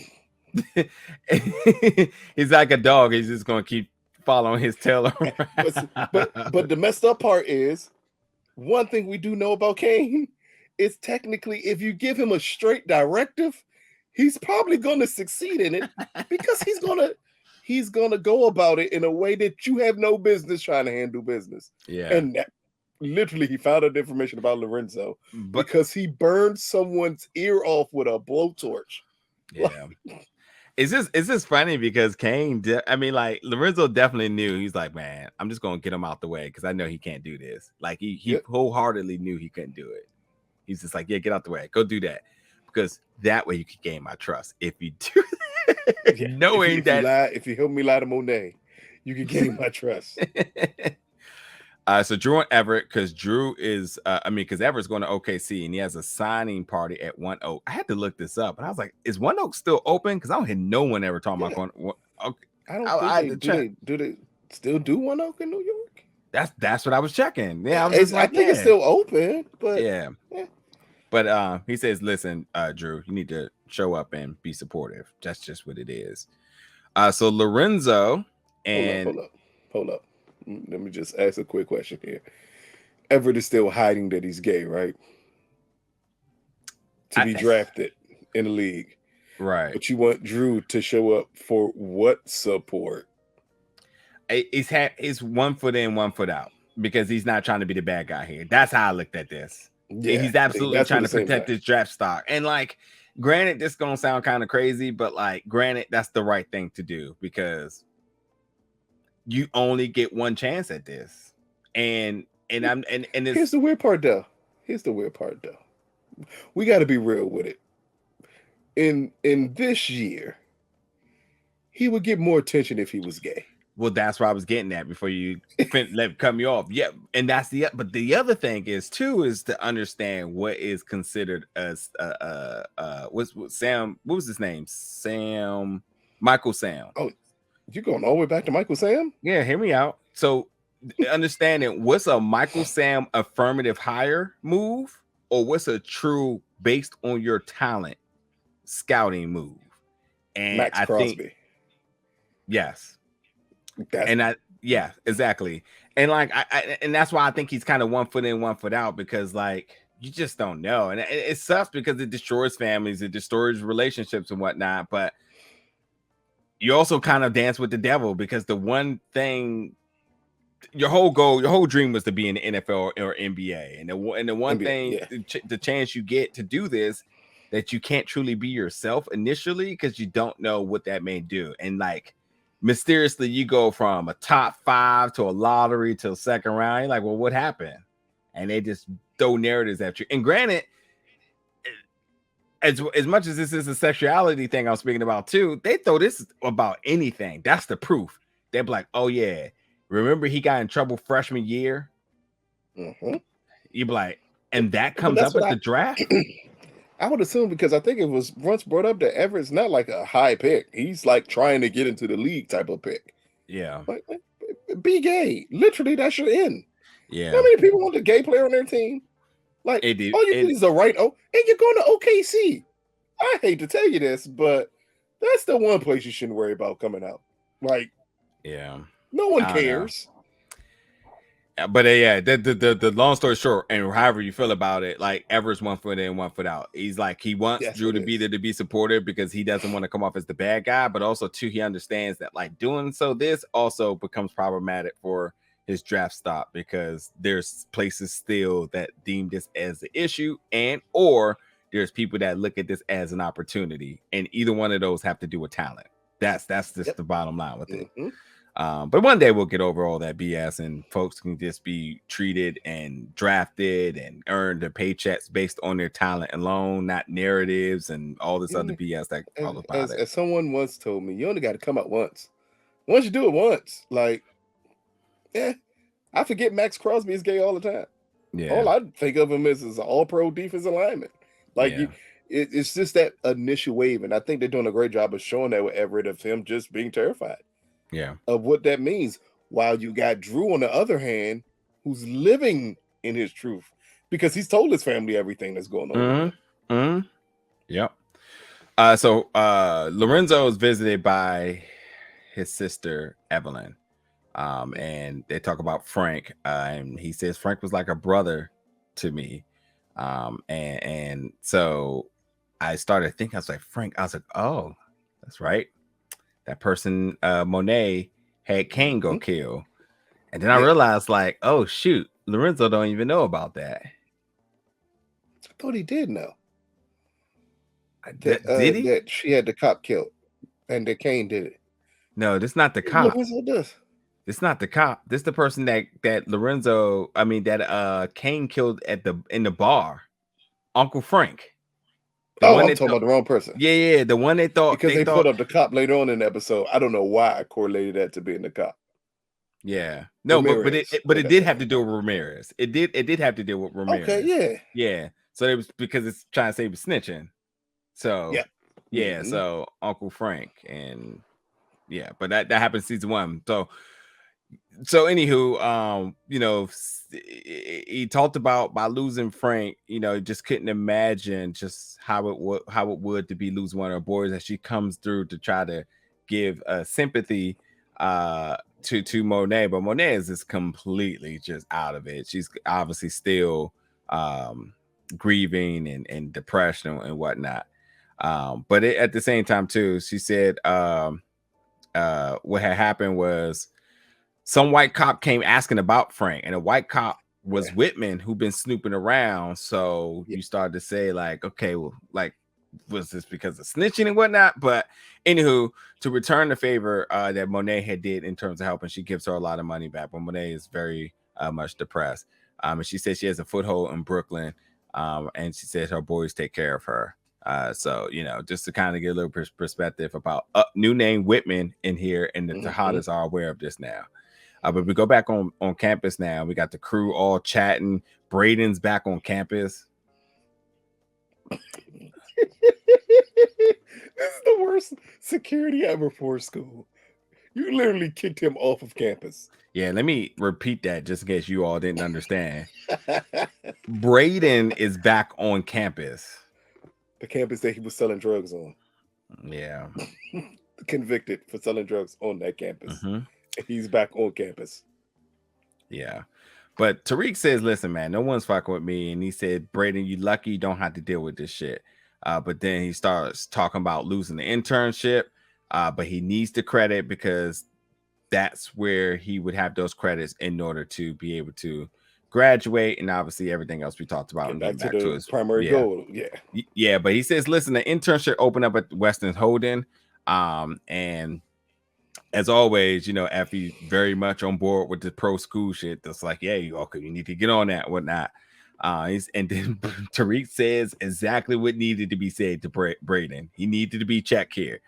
Speaker 1: he's like a dog. He's just going to keep following his tail around.
Speaker 2: But the messed up part is, one thing we do know about Kane is technically, if you give him a straight directive, he's probably going to succeed in it, because he's going to go about it in a way that you have no business trying to handle business.
Speaker 1: Yeah.
Speaker 2: And literally, he found out information about Lorenzo because he burned someone's ear off with a blowtorch.
Speaker 1: Yeah. Is this funny, because Kane, like, Lorenzo definitely knew. He's like, man, I'm just going to get him out the way, because I know he can't do this. Like, he wholeheartedly knew he couldn't do it. He's just like, yeah, get out the way. Go do that. Because that way you can gain my trust. If you do that, knowing
Speaker 2: if you help me lie to Monet, you can gain my trust.
Speaker 1: So Drew and Everett, because Drew is, because Everett's going to OKC, and he has a signing party at One Oak. I had to look this up, and I was like, is One Oak still open? Because I don't hear no one ever talking about going. Okay.
Speaker 2: I don't think
Speaker 1: I
Speaker 2: they do. They still do One Oak in New York?
Speaker 1: That's what I was checking. Yeah, I was just
Speaker 2: I
Speaker 1: like,
Speaker 2: think it's still open, but
Speaker 1: yeah. But he says, listen, Drew, you need to show up and be supportive. That's just what it is. So Lorenzo and
Speaker 2: hold up. Let me just ask a quick question here. Everett is still hiding that he's gay, right? To be drafted in the league.
Speaker 1: Right.
Speaker 2: But you want Drew to show up for what support?
Speaker 1: It's 1 foot in, 1 foot out, because he's not trying to be the bad guy here. That's how I looked at this. Yeah, he's absolutely trying to protect his draft stock. And like, granted, this gonna sound kind of crazy, but like, granted, that's the right thing to do because you only get one chance at this. And
Speaker 2: here's the weird part though. We got to be real with it. In this year, he would get more attention if he was gay.
Speaker 1: Well, that's where I was getting at before you cut me off. Yeah, and that's but the other thing is to understand what is considered as what's Sam. What was his name? Michael Sam.
Speaker 2: Oh, you going all the way back to Michael Sam?
Speaker 1: Yeah, hear me out. So understanding what's a Michael Sam affirmative hire move, or what's a true based on your talent scouting move. And
Speaker 2: Max Crosby.
Speaker 1: Think yes. Yeah, exactly. And like and that's why I think he's kind of 1 foot in, 1 foot out, because like you just don't know. And it sucks because it destroys families, it destroys relationships and whatnot. But you also kind of dance with the devil, because the one thing, your whole dream was to be in the NFL or NBA. And the one thing, the chance you get to do this, that you can't truly be yourself initially, because you don't know what that may do. And like, mysteriously, you go from a top 5 to a lottery to a second round. You're like, well, what happened? And they just throw narratives at you. And granted, as much as this is a sexuality thing I'm speaking about too, they throw this about anything. That's the proof. They're like, oh yeah, remember he got in trouble freshman year?
Speaker 2: Mm-hmm.
Speaker 1: You'd be like, and that comes up at the draft?
Speaker 2: I would assume, because I think it was once brought up that Everett's not like a high pick. He's like trying to get into the league type of pick.
Speaker 1: Yeah.
Speaker 2: Like, be gay. Literally, that's your end.
Speaker 1: Yeah.
Speaker 2: How many people want a gay player on their team? Like, all you need is a right. Oh, and you're going to OKC. I hate to tell you this, but that's the one place you shouldn't worry about coming out. Like,
Speaker 1: yeah,
Speaker 2: no one cares.
Speaker 1: But yeah, the long story short, and however you feel about it, like Everett's 1 foot in, 1 foot out. He's like, he wants Drew to be there to be supportive because he doesn't want to come off as the bad guy, but also too, he understands that like doing so, this also becomes problematic for his draft stock, because there's places still that deem this as an issue, and or there's people that look at this as an opportunity, and either one of those have to do with talent. That's just the bottom line with it. But one day we'll get over all that BS, and folks can just be treated and drafted and earn their paychecks based on their talent alone, not narratives and all this other BS that follows about it.
Speaker 2: As someone once told me, you only got to come out once. Once you do it once, like, I forget Max Crosby is gay all the time. Yeah. All I think of him as an all-pro defensive lineman. Like, it's just that initial wave, and I think they're doing a great job of showing that with Everett, of him just being terrified.
Speaker 1: Yeah.
Speaker 2: Of what that means. While you got Drew on the other hand, who's living in his truth, because he's told his family everything that's going on.
Speaker 1: Yep. So Lorenzo is visited by his sister Evelyn. And they talk about Frank. And he says Frank was like a brother to me. And so I started thinking, I was like, Frank, I was like, oh, that's right. That person, Monet, had Kane go kill. And then I realized, like, oh, shoot, Lorenzo don't even know about that.
Speaker 2: I thought he did know.
Speaker 1: Did he?
Speaker 2: That she had the cop killed and that Kane did it.
Speaker 1: No, this is not the cop.
Speaker 2: Lorenzo does.
Speaker 1: It's not the cop. This is the person that Lorenzo, that Kane killed in the bar. Uncle Frank.
Speaker 2: I'm talking about the wrong person.
Speaker 1: Yeah, the one they thought,
Speaker 2: because they put up the cop later on in the episode. I don't know why I correlated that to being the cop.
Speaker 1: Yeah, no, but it did have to do with Ramirez. It did have to do with Ramirez.
Speaker 2: Okay,
Speaker 1: yeah. So it was because it's trying to say he was snitching. So so Uncle Frank, and Yeah, but that happened season 1. So anywho, he talked about by losing Frank, just couldn't imagine just how it would to be losing one of her boys, as she comes through to try to give sympathy to Monet, but Monet is just completely just out of it. She's obviously still grieving and depressed and whatnot. But at the same time too, she said what had happened was some white cop came asking about Frank, and a white cop was Whitman, who been snooping around. So you started to say like, okay, well, like, was this because of snitching and whatnot? But anywho, to return the favor that Monet had did in terms of helping, she gives her a lot of money back. But Monet is very much depressed. And she says she has a foothold in Brooklyn. And she says her boys take care of her. So, just to kind of get a little perspective about new name Whitman in here, and the Tejadas are aware of this now. But we go back on campus now. We got the crew all chatting. Brayden's back on campus.
Speaker 2: This is the worst security ever for school. You literally kicked him off of campus.
Speaker 1: Yeah, let me repeat that just in case you all didn't understand. Brayden is back on campus.
Speaker 2: The campus that he was selling drugs on.
Speaker 1: Yeah.
Speaker 2: Convicted for selling drugs on that campus. He's back on campus.
Speaker 1: Yeah. But Tariq says, listen, man, no one's fucking with me. And he said, Braden, you lucky you don't have to deal with this shit. But then he starts talking about losing the internship. But he needs the credit because that's where he would have those credits in order to be able to graduate, and obviously everything else we talked about.
Speaker 2: Get back to his primary goal.
Speaker 1: Yeah. But he says, listen, the internship opened up at Weston Holdings. And as always, Effie very much on board with the pro school shit. That's like, yeah, you need to get on that, whatnot. And then Tariq says exactly what needed to be said to Braden. He needed to be checked here.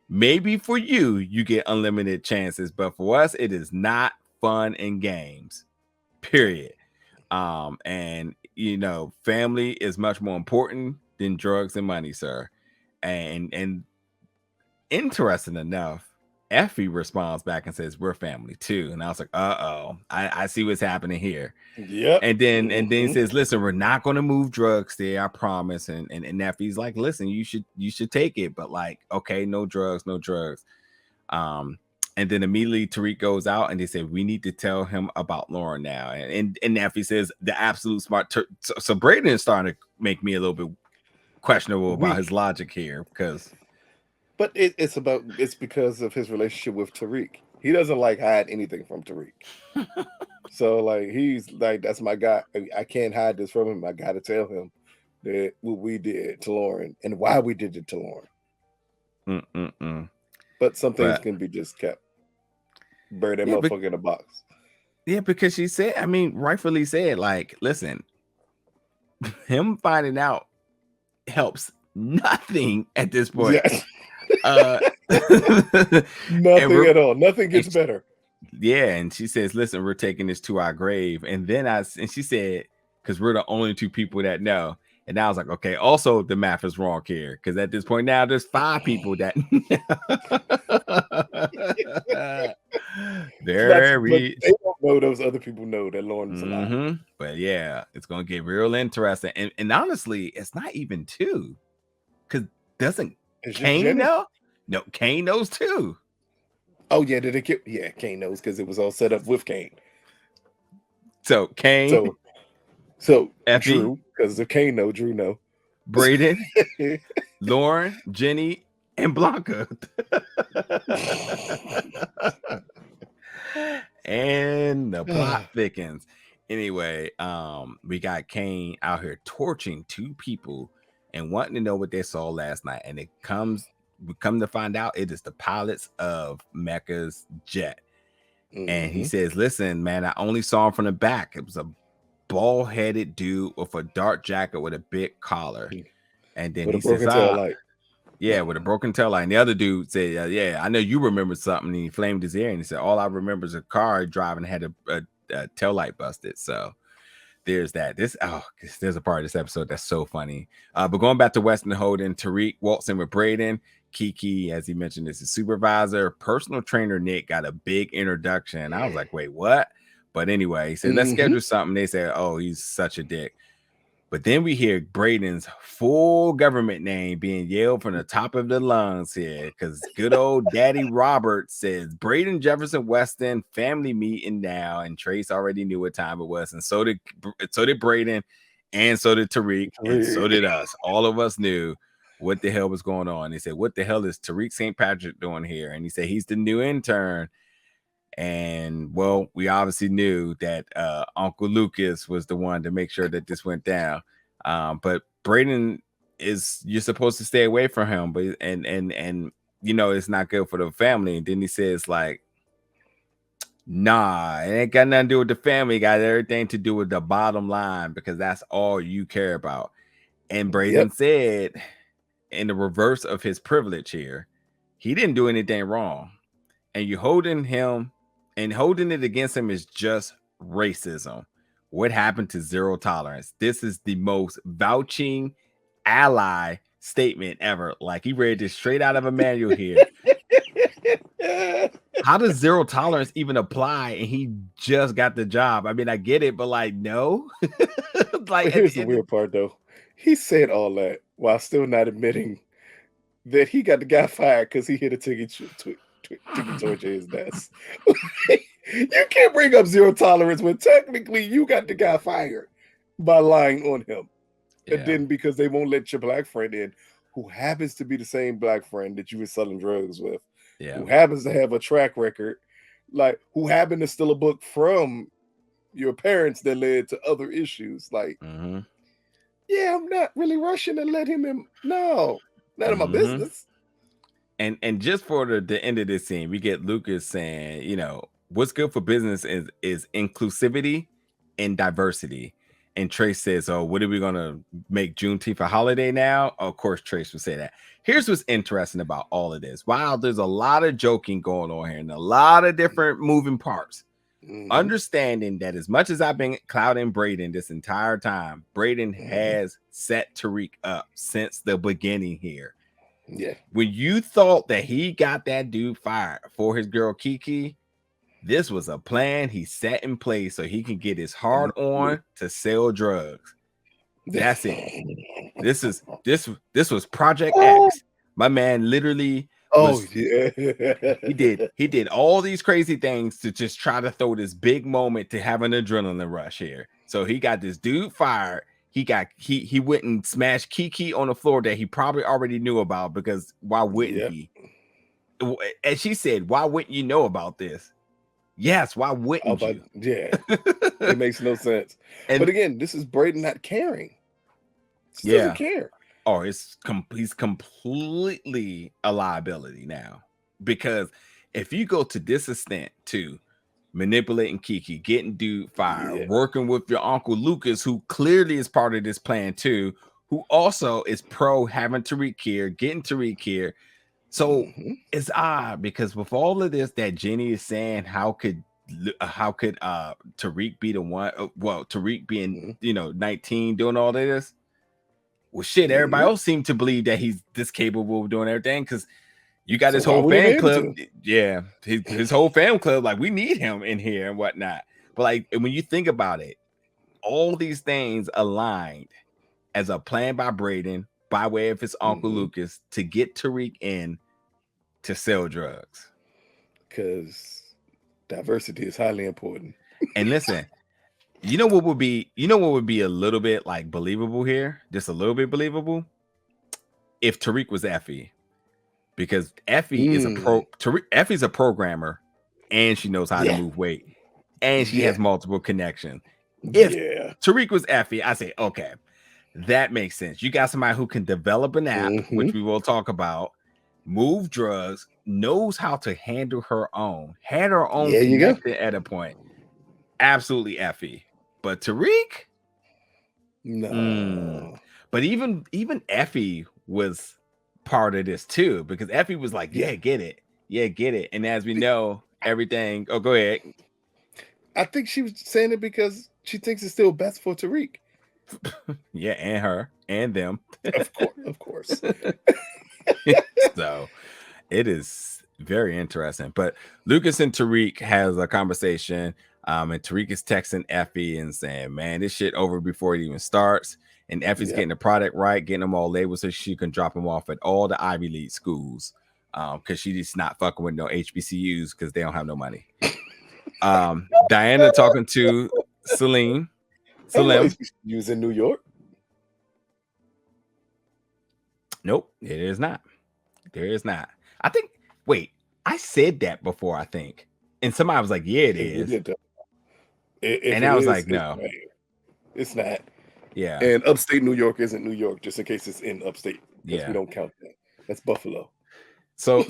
Speaker 1: Maybe for you get unlimited chances, but for us, it is not fun and games. Period. And family is much more important than drugs and money, sir. And interesting enough, Effie responds back and says, we're family too. And I was like, I see what's happening here.
Speaker 2: Yep.
Speaker 1: And then he says, listen, we're not going to move drugs there, I promise. And Effie's like, listen, you should take it, but like, okay, no drugs. And then immediately Tariq goes out and they say, we need to tell him about Lauren now. And Effie says the absolute smart. So Braden is starting to make me a little bit questionable about his logic here, because.
Speaker 2: But it's because of his relationship with Tariq. He doesn't like hide anything from Tariq. So like, he's like, that's my guy. I can't hide this from him. I got to tell him that what we did to Lauren and why we did it to Lauren. But some things can be just kept. Bury that motherfucker in a box.
Speaker 1: Yeah, because she said, rightfully said, like, listen, him finding out helps nothing at this point.
Speaker 2: Yes. Nothing at all. Nothing gets better.
Speaker 1: Yeah, and she says, listen, we're taking this to our grave. And then she said, because we're the only two people that know. And I was like, okay, also the math is wrong here, because at this point now there's 5 people that
Speaker 2: they don't know those other people know that Lauren's alive.
Speaker 1: But yeah, it's gonna get real interesting. And honestly, it's not even 2, because doesn't Kane know? No, Kane knows too.
Speaker 2: Oh yeah, Kane knows because it was all set up with Kane.
Speaker 1: So Kane.
Speaker 2: So
Speaker 1: Effie,
Speaker 2: Drew, because if Kane know, Drew know.
Speaker 1: Braden, Lauren, Jenny, and Blanca. And the plot thickens. Anyway, we got Kane out here torching 2 people and wanting to know what they saw last night. And we come to find out it is the pilots of Mecca's jet. And he says, listen, man, I only saw him from the back. It was a bald-headed dude with a dark jacket with a big collar. And then he says, with a broken tail light. And the other dude said, yeah, I know you remember something. And he flamed his ear and he said, all I remember is a car driving had a tail light busted. So there's that. There's a part of this episode that's so funny. But going back to Weston Holdings, Tariq walks in with Braden. Kiki, as he mentioned, is his supervisor. Personal trainer Nick got a big introduction. I was like, wait, what? But anyway, he said, let's schedule something. They said, oh, he's such a dick. But then we hear Brayden's full government name being yelled from the top of the lungs here, because good old Daddy Robert says Brayden Jefferson Weston family meeting now, and Trace already knew what time it was, and so did Brayden, and so did Tariq, and so did us. All of us knew what the hell was going on. They said, "What the hell is Tariq St. Patrick doing here?" And he said, "He's the new intern." And well, we obviously knew that Uncle Lucas was the one to make sure that this went down. But Braden you're supposed to stay away from him, but and you know it's not good for the family. And then he says, like, nah, it ain't got nothing to do with the family, it got everything to do with the bottom line, because that's all you care about. And Braden said, in the reverse of his privilege here, he didn't do anything wrong. And you holding it against him is just racism. What happened to zero tolerance? This is the most vouching ally statement ever. Like, he read this straight out of a manual here. How does zero tolerance even apply? And he just got the job. I mean, I get it, but like, no.
Speaker 2: Like, here's the weird part, though. He said all that while still not admitting that he got the guy fired because he hit a ticket towards his desk. You can't bring up zero tolerance when technically you got the guy fired by lying on him. And then because they won't let your black friend in, who happens to be the same black friend that you were selling drugs with, who happens to have a track record, like, who happened to steal a book from your parents that led to other issues. Like, yeah, I'm not really rushing to let him in. No, none of my business.
Speaker 1: And just for the end of this scene, we get Lucas saying, you know, what's good for business is inclusivity and diversity. And Trace says, oh, what are we going to make Juneteenth a holiday now? Of course, Trace would say that. Here's what's interesting about all of this. While there's a lot of joking going on here and a lot of different moving parts, understanding that as much as I've been clouding Braden this entire time, Braden has set Tariq up since the beginning here.
Speaker 2: Yeah.
Speaker 1: When you thought that he got that dude fired for his girl Kiki, this was a plan he set in place so he can get his hard on to sell drugs. That's it. This was Project X. My man literally he did all these crazy things to just try to throw this big moment to have an adrenaline rush here. So he got this dude fired. He went and smashed Kiki on the floor that he probably already knew about, because why wouldn't he? And she said, why wouldn't you know about this? Yes, why wouldn't you?
Speaker 2: Yeah, it makes no sense. But again, this is Braden not caring. He doesn't care.
Speaker 1: Oh, he's completely a liability now, because if you go to this extent to manipulating Kiki, getting dude fired, working with your Uncle Lucas, who clearly is part of this plan too, who also is pro having Tariq here, getting Tariq here. So it's odd, because with all of this that Jenny is saying, how could Tariq be the one? Well, Tariq being 19 doing all of this. Well, shit, everybody else seemed to believe that he's this capable of doing everything, because you got his whole fan club. Yeah, his whole fan club. Like, we need him in here and whatnot. But like, when you think about it, all these things aligned as a plan by Braden, by way of his Uncle Lucas, to get Tariq in to sell drugs.
Speaker 2: Because diversity is highly important.
Speaker 1: And listen, you know what would be a little bit like believable here, just a little bit believable, if Tariq was Effie. Because Effie is Effie's a programmer, and she knows how to move weight, and she has multiple connections. If Tariq was Effie, I say, okay, that makes sense. You got somebody who can develop an app, which we will talk about, move drugs, knows how to handle her own, had her own connected at a point. Absolutely Effie. But Tariq?
Speaker 2: No.
Speaker 1: But even Effie was part of this too, because Effie was like, get it. And as we know, everything. Oh, go ahead.
Speaker 2: I think she was saying it because she thinks it's still best for Tariq.
Speaker 1: And her and them.
Speaker 2: Of course.
Speaker 1: So it is very interesting. But Lucas and Tariq has a conversation. And Tariq is texting Effie and saying, man, this shit over before it even starts. And Effie's getting the product right, getting them all labeled so she can drop them off at all the Ivy League schools. Because she's not fucking with no HBCUs because they don't have no money. Diana talking to Salim.
Speaker 2: HBCUs in New York?
Speaker 1: Nope, it is not. There is not. I think, wait, I said that before, I think. And somebody was like, yeah, it is.
Speaker 2: And
Speaker 1: I was like, no.
Speaker 2: It's not.
Speaker 1: Yeah.
Speaker 2: And upstate New York isn't New York, just in case it's in upstate. Because we don't count that. That's Buffalo.
Speaker 1: So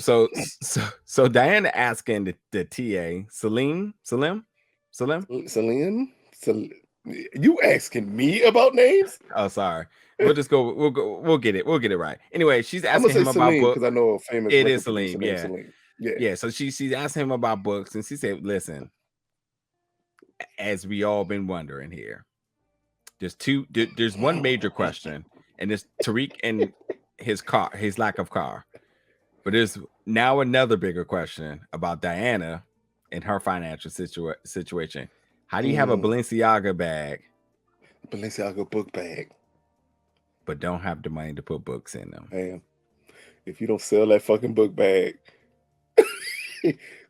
Speaker 1: Diana asking the TA, Salim?
Speaker 2: You asking me about names?
Speaker 1: Oh, sorry. We'll just go. We'll get it right. Anyway, she's asking him about books
Speaker 2: because I know a famous.
Speaker 1: It is Salim. Yeah.
Speaker 2: Salim.
Speaker 1: Yeah. So she's asking him about books, and she said, "Listen, as we all been wondering here, there's one major question, and it's Tariq and his lack of car. But there's now another bigger question about Diana and her financial situation. How do you have a Balenciaga
Speaker 2: book bag,
Speaker 1: but don't have the money to put books in them?
Speaker 2: Damn. If you don't sell that fucking book bag,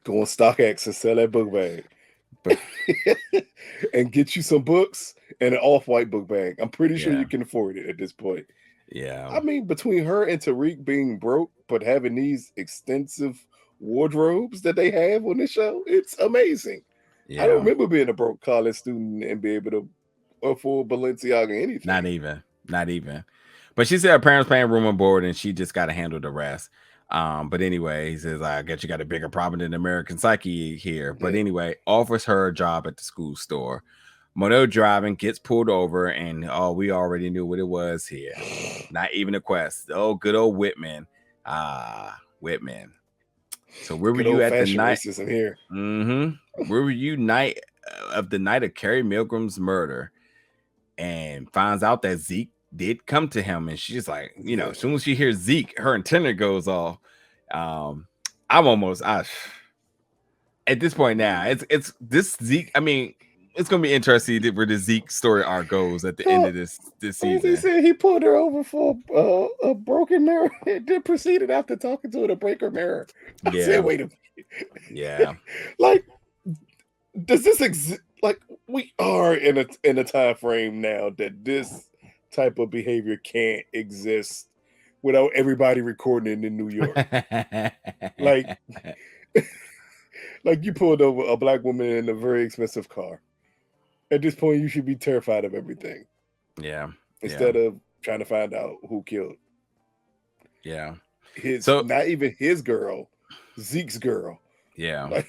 Speaker 2: go on StockX and sell that book bag. And get you some books and an off-white book bag. I'm pretty sure you can afford it at this point.
Speaker 1: Yeah.
Speaker 2: I mean, between her and Tariq being broke, but having these extensive wardrobes that they have on this show, it's amazing. Yeah. I don't remember being a broke college student and be able to afford Balenciaga anything.
Speaker 1: Not even. But she said her parents paying room and board and she just got to handle the rest. But anyway, he says, I guess you got a bigger problem than American Psyche here. But anyway, offers her a job at the school store. Monet driving, gets pulled over, and we already knew what it was here. Not even a quest. Oh, good old Whitman. Whitman. So where were you at the night?
Speaker 2: Racism here.
Speaker 1: Where were you night of Carrie Milgram's murder? And finds out that Zeke did come to him, and she's like, as soon as she hears Zeke, her antenna goes off. At this point now, it's this Zeke. I mean, it's gonna be interesting where the Zeke story arc goes at the end of this season.
Speaker 2: He said he pulled her over for a broken mirror and then proceeded after talking to her to break her mirror. I said, wait a minute.
Speaker 1: Yeah.
Speaker 2: Like, does this exist? Like, we are in a time frame now that this type of behavior can't exist without everybody recording it in New York. like you pulled over a black woman in a very expensive car. At this point, you should be terrified of everything.
Speaker 1: Yeah.
Speaker 2: Instead of trying to find out who killed.
Speaker 1: Yeah.
Speaker 2: Not even his girl, Zeke's girl.
Speaker 1: Yeah.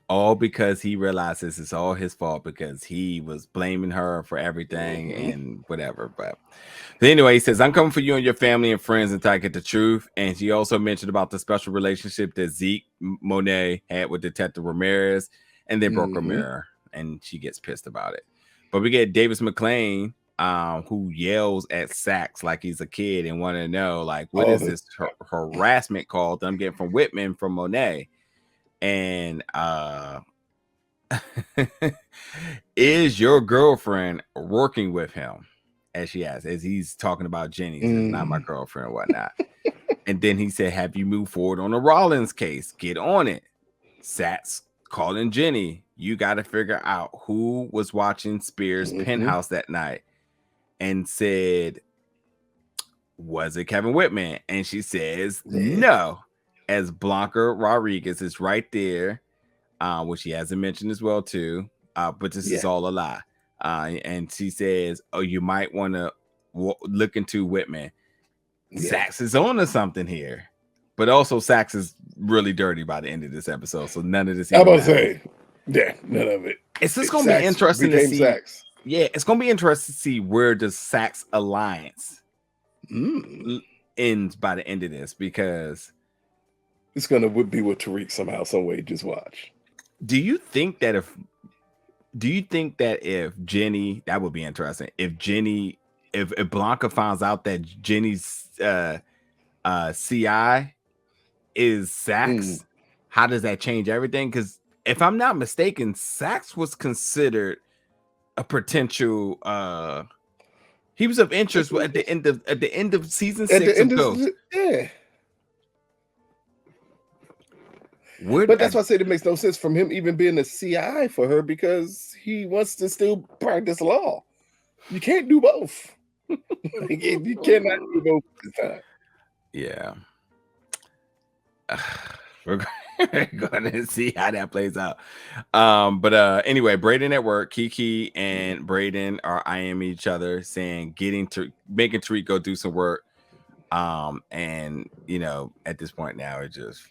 Speaker 1: All because he realizes it's all his fault because he was blaming her for everything and whatever. But anyway, he says, I'm coming for you and your family and friends until I get the truth. And she also mentioned about the special relationship that Zeke Monet had with Detective Ramirez, and they broke her mirror. And she gets pissed about it. But we get Davis McLean, who yells at Sax like he's a kid and want to know, like, what is this harassment called that I'm getting from Whitman from Monet? And is your girlfriend working with him? As she asks, as he's talking about Jenny, says, not my girlfriend or whatnot. And then he said, have you moved forward on the Rollins case? Get on it. Sax calling Jenny. You got to figure out who was watching Spears' penthouse that night, and said, was it Kevin Whitman? And she says, no. As Blanca Rodriguez is right there, which she hasn't mentioned as well too, but this is all a lie. And she says, oh, you might want to look into Whitman. Sax is on to something here, but also Sax is really dirty by the end of this episode, so none of this.
Speaker 2: I was about to say, none of it.
Speaker 1: It's just going to be interesting to see. Sax. Yeah, it's going to be interesting to see where the Sax alliance ends by the end of this, because
Speaker 2: it's going to be with Tariq somehow, some way. Just watch.
Speaker 1: Do you think that if Jenny, that would be interesting. If Blanca finds out that Jenny's CI is Sax. How does that change everything? Because if I'm not mistaken, Sax was considered a potential he was of interest at the end of season 6 of Ghost.
Speaker 2: Yeah.
Speaker 1: But
Speaker 2: that's why I said it makes no sense from him even being a CI for her, because he wants to still practice law. You can't do both. You cannot do both at the time.
Speaker 1: Yeah. We're going to see how that plays out. But anyway, Braden at work, Kiki and Brayden are eyeing each other, saying making Tariq go do some work. And at this point now it's just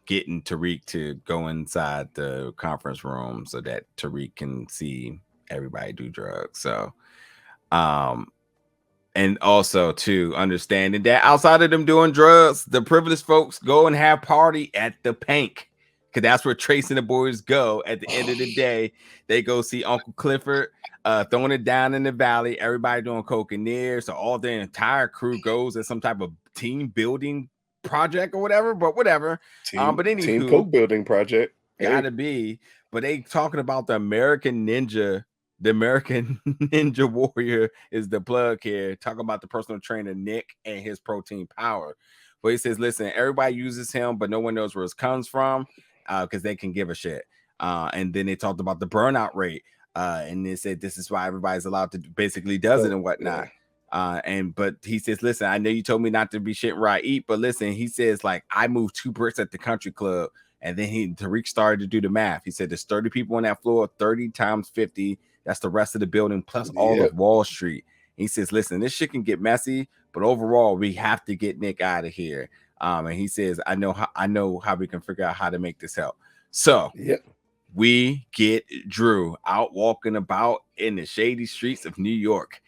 Speaker 1: getting Tariq to go inside the conference room so that Tariq can see everybody do drugs. So and also to understanding that outside of them doing drugs, the privileged folks go and have party at the Pank, because that's where Trace and the boys go. At the end of the day, they go see Uncle Clifford throwing it down in the valley. Everybody doing coke in there, so all the entire crew goes as some type of team building project or whatever. But whatever. But anywho,
Speaker 2: team coke building project
Speaker 1: gotta be. But they talking about the American Ninja. The American Ninja Warrior is the plug here. Talking about the personal trainer Nick and his protein power. But he says, listen, everybody uses him, but no one knows where it comes from because they can give a shit. And then they talked about the burnout rate. And they said this is why everybody's allowed to basically does it and whatnot. Yeah. But he says, listen, I know you told me not to be shit where I eat, but listen, he says, like, I moved 2 bricks at the country club. And then Tariq started to do the math. He said there's 30 people on that floor, 30 times 50. That's the rest of the building plus all of Wall Street. He says, listen, this shit can get messy, but overall, we have to get Nick out of here. And he says, I know how we can figure out how to make this help. So we get Drew out walking about in the shady streets of New York.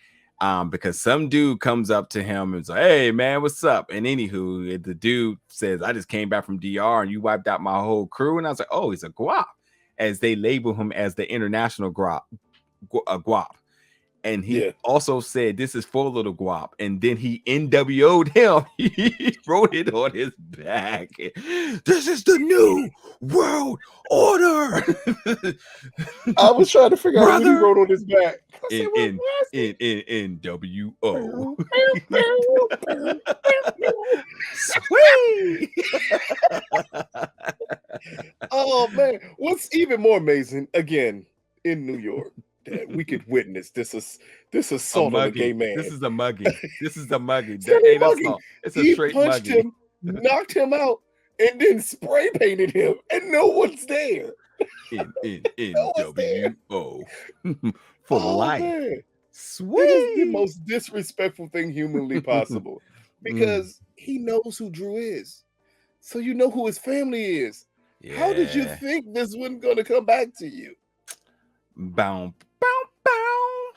Speaker 1: Because some dude comes up to him and says, hey man, what's up? And anywho, the dude says, I just came back from DR and you wiped out my whole crew. And I was like, oh, he's a guap, as they label him as the international guap. And he also said this is for little guap, and then he NWO'd him. He wrote it on his back. This is the new world order.
Speaker 2: I was trying to figure out what he wrote on his back.
Speaker 1: In NWO. Sweet.
Speaker 2: Oh man, what's even more amazing, again, in New York, that we could witness this assault on a gay man.
Speaker 1: This is a mugging. This is a mugging.
Speaker 2: It's a straight punched mugging. Him, knocked him out, and then spray painted him, and no one's there.
Speaker 1: In NWO for life. Man.
Speaker 2: Sweet. It is the most disrespectful thing humanly possible, because he knows who Drew is, so you know who his family is. Yeah. How did you think this wasn't going to come back to you?
Speaker 1: Bow, bow, bow.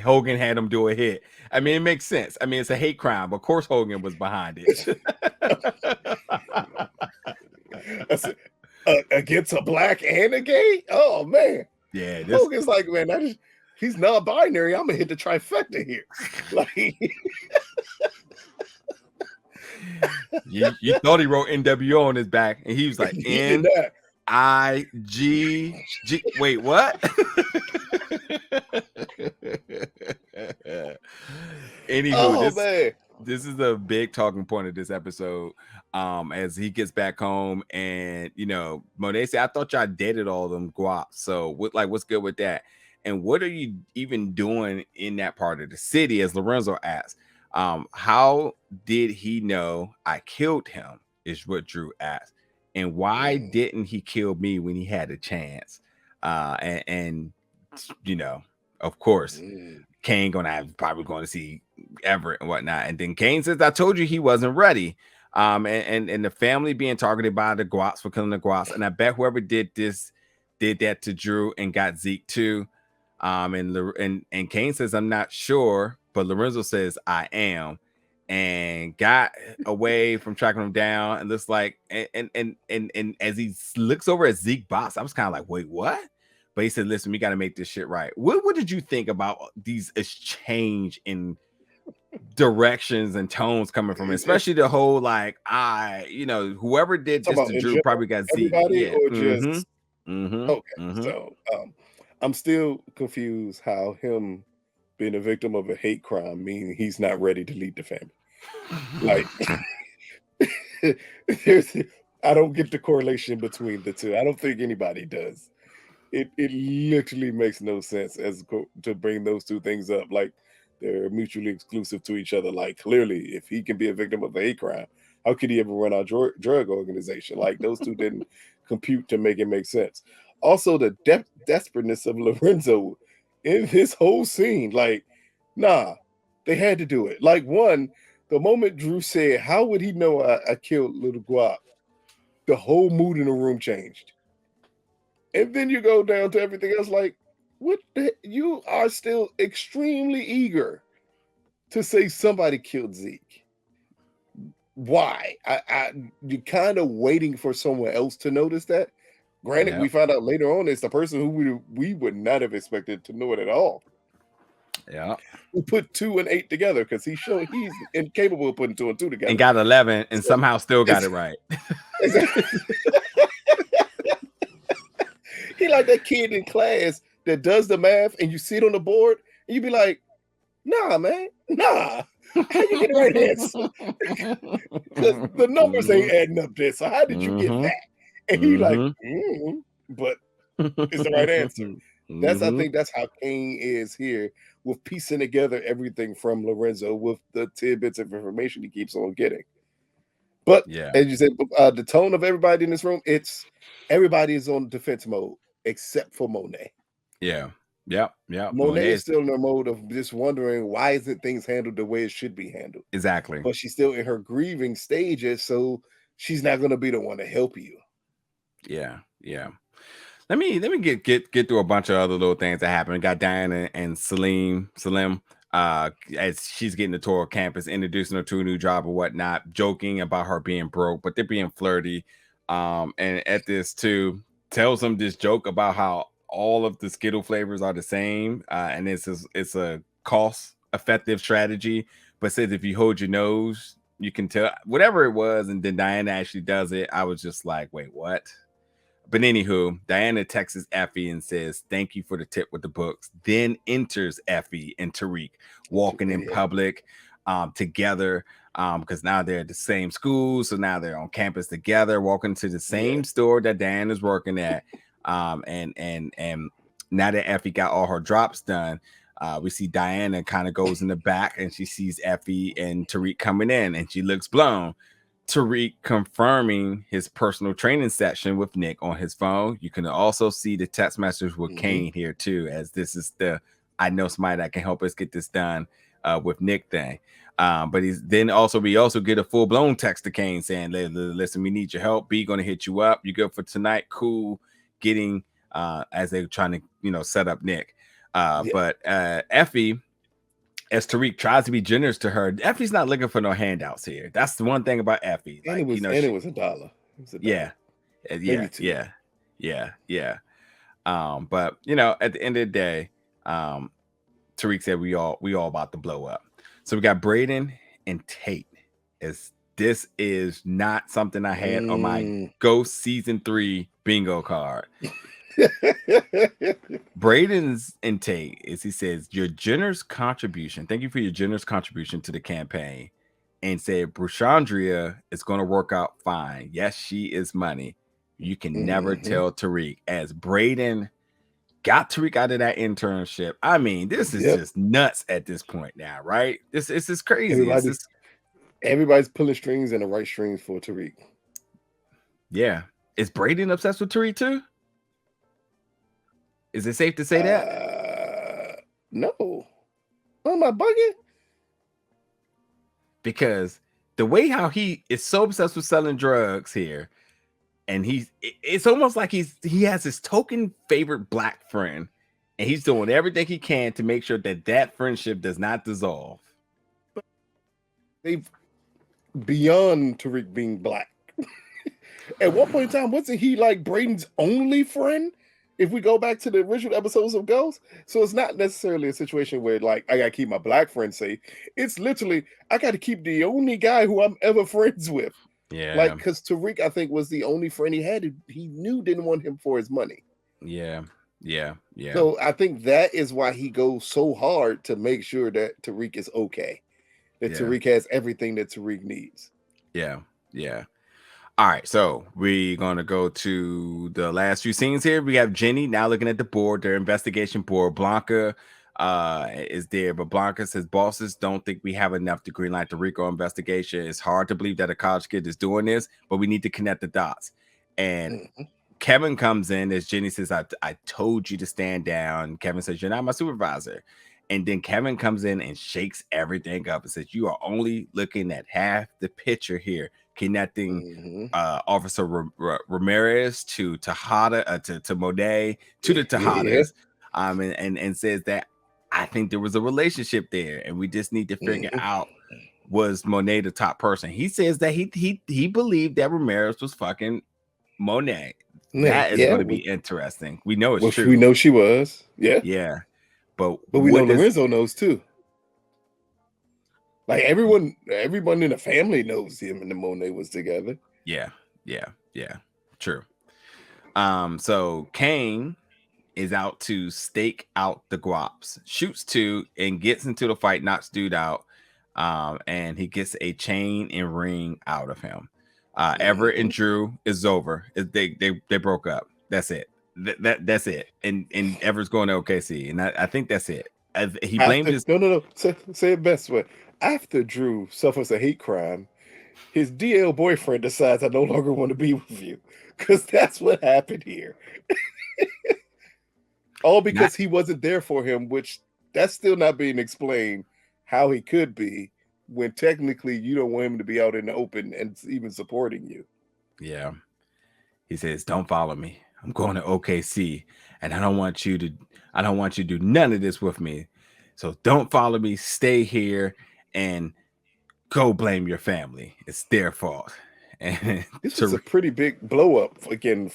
Speaker 1: Hogan had him do a hit. I mean, it makes sense. I mean, it's a hate crime. Of course, Hogan was behind it.
Speaker 2: Against a black and a gay? Oh, man.
Speaker 1: Yeah.
Speaker 2: Hogan's like, man, he's non-binary. I'm going to hit the trifecta here. Like,
Speaker 1: you thought he wrote NWO on his back, and he was like, N-I-G-G. Wait, what? Anywho, this is a big talking point of this episode. As he gets back home, and Monet said, I thought y'all dated all of them guaps. So what's good with that? And what are you even doing in that part of the city? As Lorenzo asked, how did he know I killed him? Is what Drew asked. And why didn't he kill me when he had a chance? And of course, Kane probably going to see Everett and whatnot. And then Kane says, I told you he wasn't ready. And the family being targeted by the guaps for killing the guaps. And I bet whoever did that to Drew and got Zeke too. And Kane says, I'm not sure, but Lorenzo says I am. And got away from tracking him down, and looks like and as he looks over at Zeke boss, I was kind of like, wait, what? But he said, listen, we got to make this shit right. What did you think about these exchange in directions and tones coming from it, especially the whole like whoever did this to Drew probably got Zeke.
Speaker 2: Everybody
Speaker 1: Yeah.
Speaker 2: or just okay. So I'm still confused how him being a victim of a hate crime means he's not ready to lead the family. Like I don't get the correlation between the two. I don't think anybody does. It literally makes no sense to bring those two things up. Like they're mutually exclusive to each other. Like clearly, if he can be a victim of a hate crime, how could he ever run our drug organization? Like those two didn't compute to make it make sense. Also, the desperateness of Lorenzo in this whole scene. Like, nah, they had to do it. Like the moment Drew said, "How would he know I killed Little Guap?" The whole mood in the room changed. And then you go down to everything else. Like, you are still extremely eager to say somebody killed Zeke. Why? You're kind of waiting for someone else to notice that. Granted, we found out later on it's the person who we would not have expected to know it at all.
Speaker 1: Yeah.
Speaker 2: Who put 2 and 8 together because he's incapable of putting 2 and 2 together.
Speaker 1: And got 11 and somehow still got it right.
Speaker 2: Exactly. He like that kid in class that does the math and you see it on the board and you be like, nah, man, nah. How you get the right answer? Because the numbers ain't adding up there. So how did you get that? And he like, but it's the right answer. I think that's how Kane is here with piecing together everything from Lorenzo with the tidbits of information he keeps on getting. But as you said, the tone of everybody in this room, everybody is on defense mode except for Monet.
Speaker 1: Yeah.
Speaker 2: Monet is still in a mode of just wondering why isn't things handled the way it should be handled.
Speaker 1: Exactly.
Speaker 2: But she's still in her grieving stages, so she's not going to be the one to help you.
Speaker 1: Yeah. Let me get through a bunch of other little things that happened. We got Diana and Salim, as she's getting the tour of campus, introducing her to a new job or whatnot, joking about her being broke, but they're being flirty. And at this too, tells them this joke about how all of the Skittle flavors are the same, and it's a cost effective strategy. But says if you hold your nose, you can tell whatever it was, and then Diana actually does it. I was just like, wait, what? But anywho, Diana texts Effie and says, "Thank you for the tip with the books." Then enters Effie and Tariq walking in public together because now they're at the same school. So now they're on campus together, walking to the same store that Diana's working at. And now that Effie got all her drops done, we see Diana kind of goes in the back and she sees Effie and Tariq coming in and she looks blown. Tariq confirming his personal training session with Nick on his phone. You can also see the text message with Kane here too, as this is I know somebody that can help us get this done with Nick thing. But we also get a full-blown text to Kane saying, listen, we need your help. B gonna hit you up. You good for tonight? Cool. Getting as they're trying to set up Nick. But Effie, as Tariq tries to be generous to her, Effie's not looking for no handouts here. That's the one thing about Effie.
Speaker 2: And it was $1.
Speaker 1: Yeah. But at the end of the day, Tariq said we all about to blow up. So we got Braden and Tate. This is not something I had on my Ghost Season 3 bingo card. Braden's and Tate, as he says, your generous contribution. Thank you for your generous contribution to the campaign. And said Brushandria is going to work out fine. Yes, she is money. You can never tell Tariq. As Braden got Tariq out of that internship. I mean, this is just nuts at this point now, right? This is crazy.
Speaker 2: Everybody's pulling strings and the right strings for Tariq.
Speaker 1: Yeah. Is Braden obsessed with Tariq too? Is it safe to say that?
Speaker 2: No. Am I bugging?
Speaker 1: Because the way how he is so obsessed with selling drugs here, and it's almost like he has his token favorite black friend, and he's doing everything he can to make sure that friendship does not dissolve.
Speaker 2: But they've beyond Tariq being black. At one point in time, wasn't he like Braden's only friend? if we go back to the original episodes of Ghost, so it's not necessarily a situation where like I gotta keep my black friends safe. It's literally I gotta keep the only guy who I'm ever friends with. Like,
Speaker 1: Yeah.
Speaker 2: because Tariq, I think, was the only friend he had he knew didn't want him for his money.
Speaker 1: Yeah. Yeah. Yeah.
Speaker 2: So I think that is why he goes so hard to make sure that Tariq is okay. That
Speaker 1: Yeah.
Speaker 2: Tariq has everything that Tariq needs.
Speaker 1: Yeah. Yeah. All right, so we're gonna go to the last few scenes here. We have Jenny now looking at the board, their investigation board. Blanca is there, but Blanca says bosses don't think we have enough to greenlight the Rico investigation. It's hard to believe that a college kid is doing this, but we need to connect the dots. And Kevin comes in as Jenny says, I told you to stand down. Kevin says, you're not my supervisor. And then Kevin comes in and shakes everything up and says, you are only looking at half the picture here, connecting Officer Ramirez to Tejada, to Monet, to the Tejadas, and says that I think there was a relationship there, and we just need to figure out, was Monet the top person? He says that he believed that Ramirez was fucking Monet. That is going to be interesting. We know it's true.
Speaker 2: We know she was.
Speaker 1: Yeah. But
Speaker 2: we know Lorenzo knows too. Like everyone in the family knows him and the Monet was together.
Speaker 1: Yeah. True. So Kane is out to stake out the guaps, shoots two and gets into the fight, knocks dude out. And he gets a chain and ring out of him. Everett and Drew is over. They broke up. That's it. That's it. And Everett's going to OKC, and I think that's it. He blamed his
Speaker 2: no. Say it best way. After Drew suffers a hate crime, his DL boyfriend decides I no longer want to be with you, because that's what happened here. All because he wasn't there for him, which that's still not being explained how he could be when technically you don't want him to be out in the open and even supporting you.
Speaker 1: Yeah. He says, don't follow me. I'm going to OKC, and I don't want you to do none of this with me. So don't follow me. Stay here and go blame your family. It's their fault. And
Speaker 2: this is a pretty big blow up again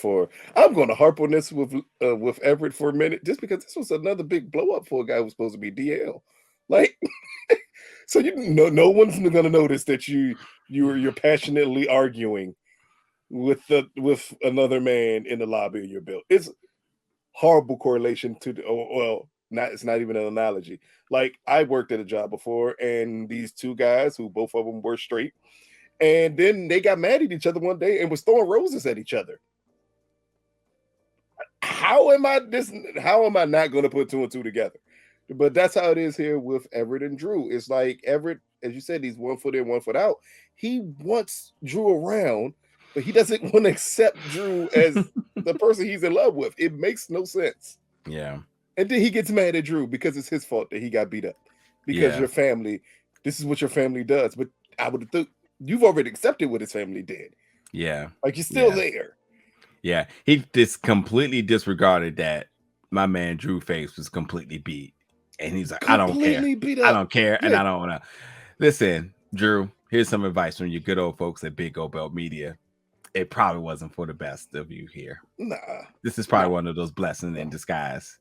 Speaker 2: I'm going to harp on this with Everett for a minute, just because this was another big blow up for a guy who was supposed to be DL. Like, so no one's going to notice that you're passionately arguing with another man in the lobby of your building. It's horrible correlation to it's not even an analogy. Like, I worked at a job before, and these two guys who both of them were straight, and then they got mad at each other one day and was throwing roses at each other. How am I not going to put two and two together? But that's how it is here with Everett and Drew. It's like Everett, as you said, he's 1 foot in, 1 foot out. He wants Drew around, but he doesn't want to accept Drew as the person he's in love with. It makes no sense.
Speaker 1: Yeah.
Speaker 2: And then he gets mad at Drew because it's his fault that he got beat up. Because your family, this is what your family does. But I would have thought you've already accepted what his family did.
Speaker 1: Yeah.
Speaker 2: Like, you're still there.
Speaker 1: Yeah. He just completely disregarded that my man Drew face was completely beat. And he's like, I don't care. I don't care. And I don't want to. Listen, Drew, here's some advice from you good old folks at Big Old Belt Media. It probably wasn't for the best of you here.
Speaker 2: Nah.
Speaker 1: This is probably one of those blessings in disguise.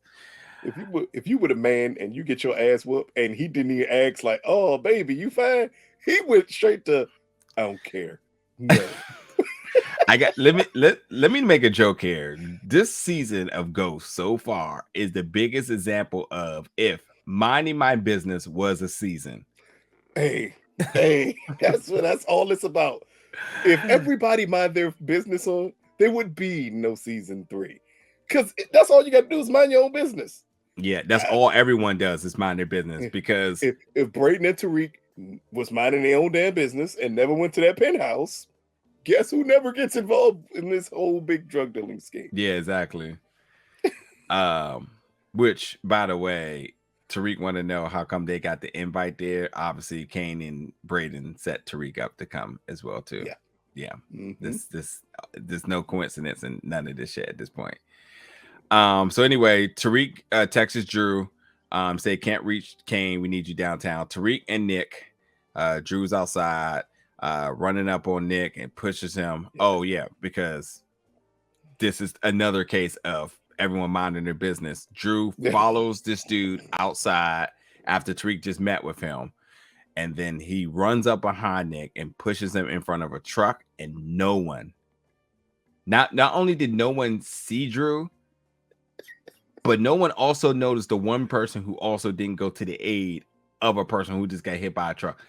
Speaker 2: If you were the man and you get your ass whooped and he didn't even ask like, oh, baby, you fine? He went straight to, I don't care. No.
Speaker 1: Let me make a joke here. This season of Ghost so far is the biggest example of if minding my business was a season.
Speaker 2: Hey, that's all it's about. If everybody mind their business there would be no season 3. Because that's all you got to do is mind your own business.
Speaker 1: Yeah, that's all everyone does is mind their business. Because
Speaker 2: if Brayden and Tariq was minding their own damn business and never went to that penthouse, guess who never gets involved in this whole big drug dealing scheme?
Speaker 1: Yeah, exactly. Which, by the way, Tariq want to know how come they got the invite there. Obviously, Kane and Braden set Tariq up to come as well too. Yeah. Mm-hmm. There's no coincidence in none of this shit at this point. So anyway, Tariq texts Drew, say can't reach Kane. We need you downtown. Tariq and Nick, Drew's outside, running up on Nick and pushes him. Oh yeah, because this is another case of everyone minding their business. Drew follows this dude outside after Tariq just met with him. And then he runs up behind Nick and pushes him in front of a truck. And no one, not only did no one see Drew, but no one also noticed the one person who also didn't go to the aid of a person who just got hit by a truck.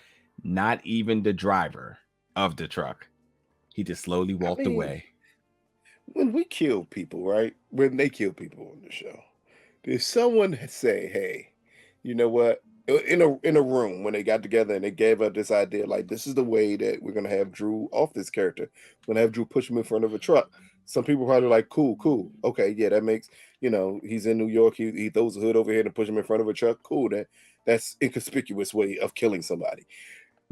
Speaker 1: Not even the driver of the truck. He just slowly walked away.
Speaker 2: When we kill people, right? When they kill people on the show, did someone say, "Hey, you know what?" In a room when they got together and they gave up this idea, like, this is the way that we're gonna have Drew off this character. We're gonna have Drew push him in front of a truck. Some people probably like, cool. Okay, yeah, that makes, he's in New York. He throws a hood over here and push him in front of a truck. Cool. That's inconspicuous way of killing somebody.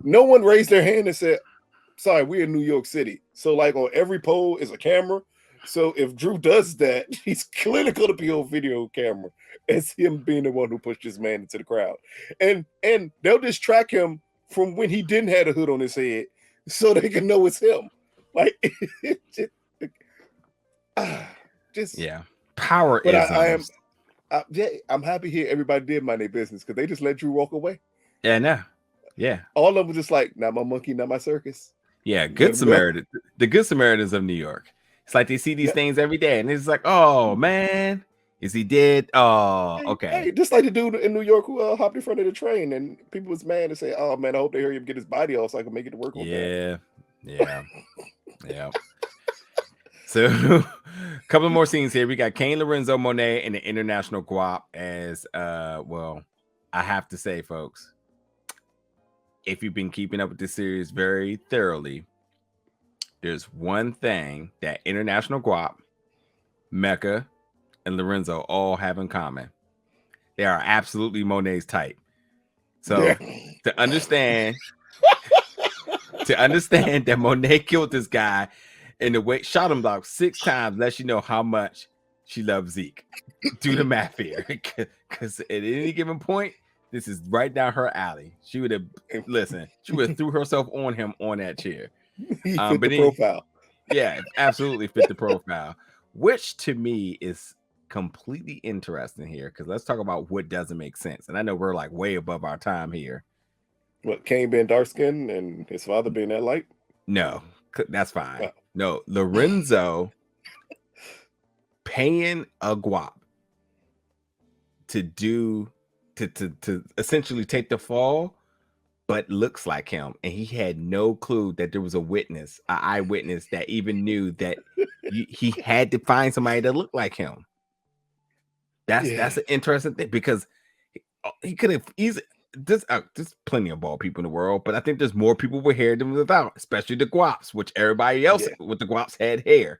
Speaker 2: No one raised their hand and said, sorry, we're in New York City. So like on every pole is a camera. So if Drew does that, he's clearly going to be on video camera as him being the one who pushed this man into the crowd. And they'll just track him from when he didn't have a hood on his head so they can know it's him. Like,
Speaker 1: yeah. Power is.
Speaker 2: I'm happy here everybody did mind their business because they just let Drew walk away.
Speaker 1: Yeah, no. Yeah.
Speaker 2: All of them were just like, not my monkey, not my circus.
Speaker 1: Yeah, Good Samaritan. The Good Samaritans of New York. It's like they see these things every day, and it's like, oh man, is he dead? Oh, okay.
Speaker 2: Hey, just like the dude in New York who hopped in front of the train, and people was mad and say, "Oh man, I hope they hurry up and get his body off so I can make it to work on
Speaker 1: time." Yeah. So, a couple more scenes here. We got Kane, Lorenzo, Monet, and the international guap. As well, I have to say, folks, if you've been keeping up with this series very thoroughly, there's one thing that international guap, Mecca, and Lorenzo all have in common. They are absolutely Monet's type. So to understand that Monet killed this guy in the way, shot him about 6 times, lets you know how much she loves Zeke. Do the math here. Because at any given point, this is right down her alley. She would have threw herself on him on that chair.
Speaker 2: He fit the profile.
Speaker 1: Yeah, absolutely fit the profile, which to me is completely interesting here because let's talk about what doesn't make sense. And I know we're like way above our time here.
Speaker 2: What, Kane being dark skinned and his father being that light?
Speaker 1: No, that's fine. No, Lorenzo paying a guap to essentially take the fall, but looks like him, and he had no clue that there was an eyewitness that even knew that he had to find somebody that looked like him. That's an interesting thing because he could have easily. There's plenty of bald people in the world, but I think there's more people with hair than without, especially the guaps, which everybody else with the guaps had hair.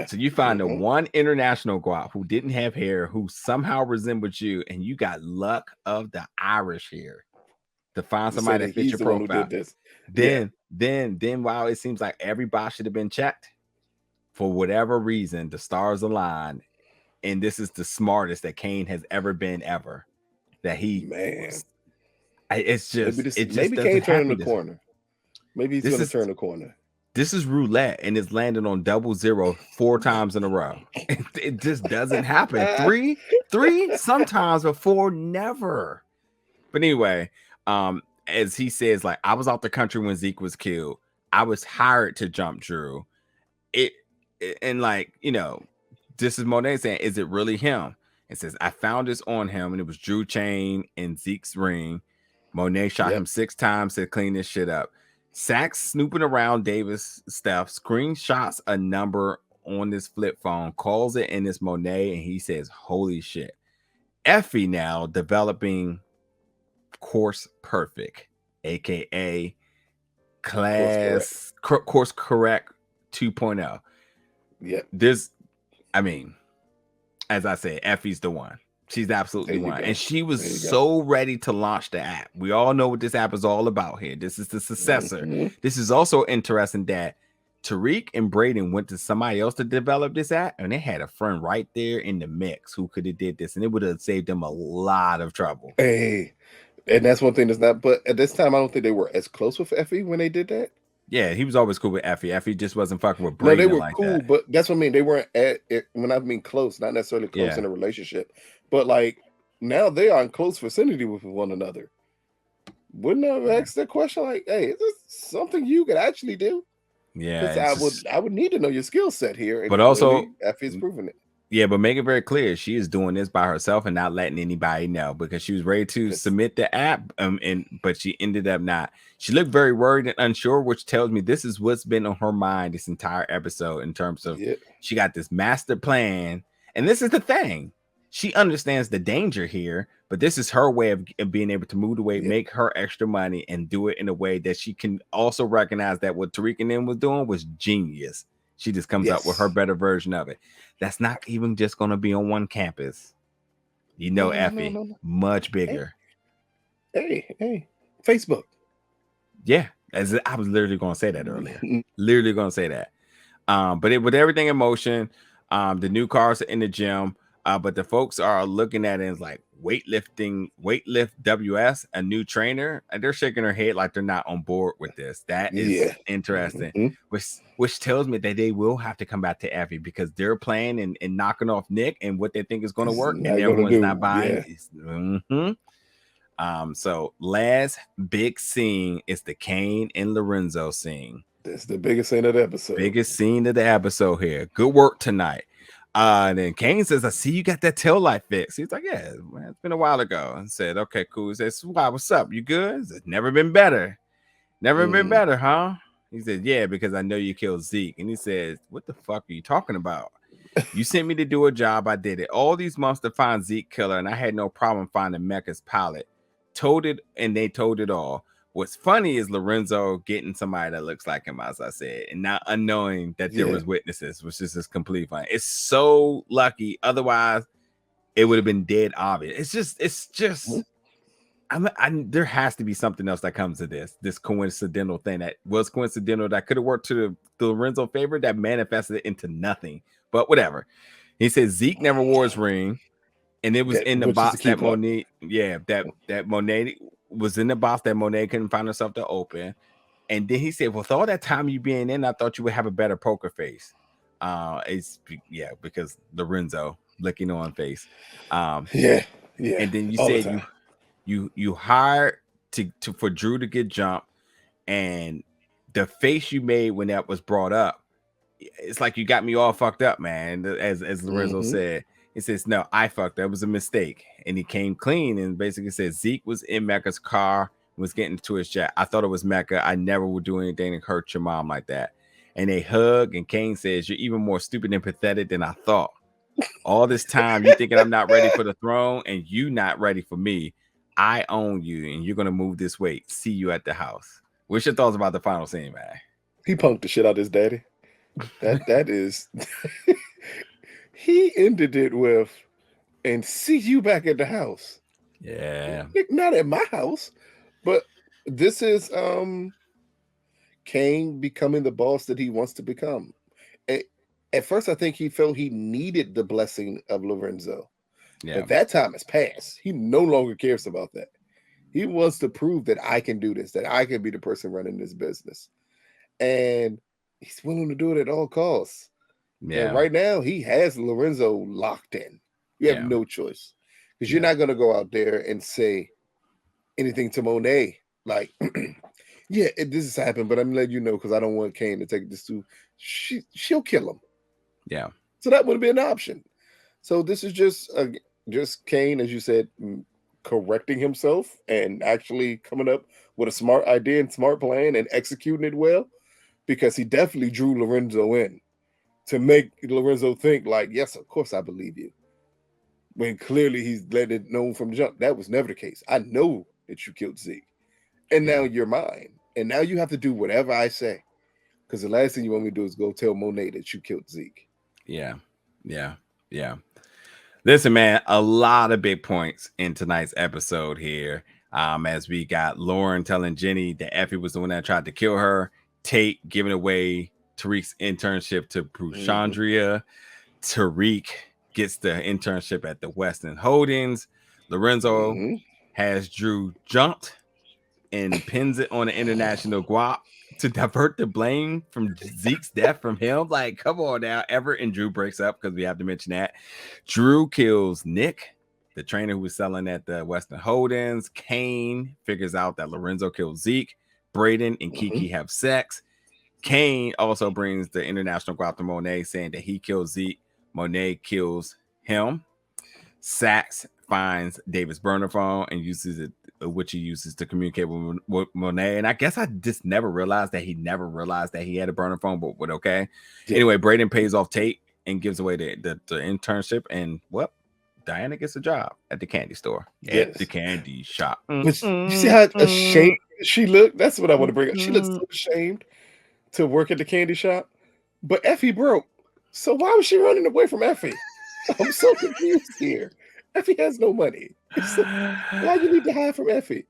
Speaker 1: So you find the one international guap who didn't have hair, who somehow resembled you, and you got luck of the Irish here to find somebody that fits your profile. Then while it seems like everybody should have been checked, for whatever reason, the stars aligned, and this is the smartest that Kane has ever been ever. That it's just
Speaker 2: maybe Kane turning the corner. Maybe he's going to turn the corner.
Speaker 1: This is roulette, and it's landed on 00 4 times in a row. It just doesn't happen. Three sometimes, but 4 never. But anyway, as he says, like, I was out the country when Zeke was killed. I was hired to jump Drew. And like, this is Monet saying, is it really him? It says, I found this on him, and it was Drew chain and Zeke's ring. Monet shot him 6 times to clean this shit up. Sachs snooping around Davis stuff, screenshots a number on this flip phone, calls it, and it's Monet, and he says, holy shit. Effie now developing Course Perfect, aka Course Correct 2.0. As I said, Effie's the one. She's absolutely one. And she was so ready to launch the app. We all know what this app is all about here. This is the successor. This is also interesting that Tariq and Braden went to somebody else to develop this app, and they had a friend right there in the mix who could have did this, and it would have saved them a lot of trouble.
Speaker 2: Hey, and that's one thing that's not, but at this time, I don't think they were as close with Effie when they did that.
Speaker 1: Yeah, he was always cool with Effie. Effie just wasn't fucking with
Speaker 2: No, they
Speaker 1: Brayden
Speaker 2: were
Speaker 1: like
Speaker 2: cool,
Speaker 1: that.
Speaker 2: but that's what I mean. They weren't at it when I mean close, not necessarily close
Speaker 1: Yeah.
Speaker 2: in a relationship, but like now they are in close vicinity with one another. Wouldn't I have asked that question like, "Hey, is this something you could actually do?"
Speaker 1: Yeah,
Speaker 2: Because
Speaker 1: it's just,
Speaker 2: I would need to know your skill set here, and
Speaker 1: but also,
Speaker 2: clearly Effie's proven it.
Speaker 1: yeah, but make it very clear she is doing this by herself and not letting anybody know because she was ready to
Speaker 2: Because
Speaker 1: submit the app, but she ended up not. She looked very worried and unsure, which tells me this is what's been on her mind this entire episode in terms of
Speaker 2: yeah,
Speaker 1: she got this master plan, and this is the thing. She understands the danger here, but this is her way of being able to move the weight,
Speaker 2: yeah,
Speaker 1: make her extra money, and do it in a way that she can also recognize that what Tariq and them was doing was genius. She just comes up with her
Speaker 2: yes,
Speaker 1: better version of it. That's not even just going to be on one campus.
Speaker 2: no,
Speaker 1: Effie,
Speaker 2: no, no.
Speaker 1: much
Speaker 2: Hey,
Speaker 1: bigger.
Speaker 2: hey, Facebook.
Speaker 1: Yeah, as I was literally going to say that earlier. Literally going to say that. But with everything in motion, the new cars are in the gym. But the folks are looking at it as like weightlift WS, a new trainer, and they're shaking their head like they're not on board with this. That is
Speaker 2: Yeah,
Speaker 1: interesting,
Speaker 2: mhm.
Speaker 1: which tells me that they will have to come back to Effie because they're playing and knocking off Nick and what they think is going to
Speaker 2: It's
Speaker 1: work, and
Speaker 2: not gonna
Speaker 1: everyone's not
Speaker 2: do.
Speaker 1: buying.
Speaker 2: Yeah,
Speaker 1: So last big scene is the Kane and Lorenzo scene.
Speaker 2: that's the biggest thing of the episode.
Speaker 1: Biggest scene of the episode here. Good work tonight. And then Kane says, I see you got that tail light fixed. He's like, yeah, man, it's been a while ago. And said, okay, cool. He says, wow, what's up? You good? He said, never been better. Never been
Speaker 2: Mm,
Speaker 1: better, huh? He said, yeah, because I know you killed Zeke. And he says, what the fuck are you talking about? You sent me to do a job. I did it. All these months to find Zeke killer, and I had no problem finding Mecca's pilot. Told it, and they told it all. What's funny is Lorenzo getting somebody that looks like him, as I said, and not unknowing that there
Speaker 2: yeah.
Speaker 1: was witnesses, which is just complete fun. It's so lucky. Otherwise, it would have been dead obvious. It's just.
Speaker 2: Mhm.
Speaker 1: There has to be something else that comes to this coincidental thing that was coincidental that could have worked to the Lorenzo favor that manifested it into nothing. But whatever. He says Zeke never wore his ring, and it was
Speaker 2: That
Speaker 1: in the
Speaker 2: which is the
Speaker 1: box
Speaker 2: key
Speaker 1: that
Speaker 2: part.
Speaker 1: Monet, yeah, that Monet was in the box that Monet couldn't find herself to open. And then he said, with all that time you being in, I thought you would have a better poker face. Because Lorenzo licking on face.
Speaker 2: Yeah, yeah,
Speaker 1: And then you
Speaker 2: all the
Speaker 1: said
Speaker 2: time.
Speaker 1: you hired to for Drew to get jumped, and the face you made when that was brought up, it's like you got me all fucked up, man. As Lorenzo
Speaker 2: Hmm.
Speaker 1: said, he says, "No, I fucked. That was a mistake." And he came clean and basically said Zeke was in Mecca's car, was getting to his jet. I thought it was Mecca. I never would do anything to hurt your mom like that. And they hug, and Kane says, "You're even more stupid and pathetic than I thought. All this time, you thinking I'm not ready for the throne, and you not ready for me. I own you, and you're gonna move this weight. See you at the house." What's your thoughts about the final scene, man?
Speaker 2: He punked the shit out of his daddy. That is. He ended it with, "And see you back at the house."
Speaker 1: Yeah,
Speaker 2: Not at my house, but this is Kane becoming the boss that he wants to become. At, at first, I think he felt he needed the blessing of Lorenzo,
Speaker 1: yeah,
Speaker 2: but that time has passed. He no longer cares about that. He wants to prove that I can do this, that I can be the person running this business, and he's willing to do it at all costs. And
Speaker 1: yeah,
Speaker 2: right now, he has Lorenzo locked in. You have
Speaker 1: yeah,
Speaker 2: no choice because you're
Speaker 1: yeah,
Speaker 2: not going to go out there and say anything to Monet like, "Yeah, this has happened, but I'm letting you know because I don't want Kane to take this to." She'll kill him,
Speaker 1: yeah,
Speaker 2: so that would be an option. So this is just Kane, as you said, correcting himself and actually coming up with a smart idea and smart plan and executing it well because he definitely drew Lorenzo in to make Lorenzo think like, yes, of course I believe you. When clearly he's letting it known from the jump that was never the case. I know that you killed Zeke, and now
Speaker 1: yeah,
Speaker 2: you're mine, and now you have to do whatever I say. Because the last thing you want me to do is go tell Monet that you killed Zeke.
Speaker 1: yeah, yeah, yeah. Listen, man, a lot of big points in tonight's episode here. As we got Lauren telling Jenny that Effie was the one that tried to kill her, Tate giving away Tariq's internship to
Speaker 2: Hmm.
Speaker 1: Prushandria, Tariq gets the internship at the Weston Holdings, Lorenzo
Speaker 2: Hmm.
Speaker 1: has Drew jumped and pins it on the international guap. to divert the blame from Zeke's death from him. Like, come on now. Everett and Drew breaks up because we have to mention that. Drew kills Nick, the trainer who was selling at the Weston Holdings. Kane figures out that Lorenzo kills Zeke. Braden and Kiki have sex. Kane also brings the international guard to Monet, saying that he kills Zeke. Monet kills him. Sax finds David's burner phone and uses it, which he uses to communicate with Monet. And I guess I just never realized that he had a burner phone, but okay. Yeah. Anyway, Braden pays off Tate and gives away the internship. And well, Diana gets a job at the candy store, at the candy shop.
Speaker 2: You see how ashamed she looked? That's what I want to bring up. She looks so ashamed to work at the candy shop, but Effie broke. So why was she running away from Effie? I'm so confused here. Effie has no money. Why you need to hide from Effie?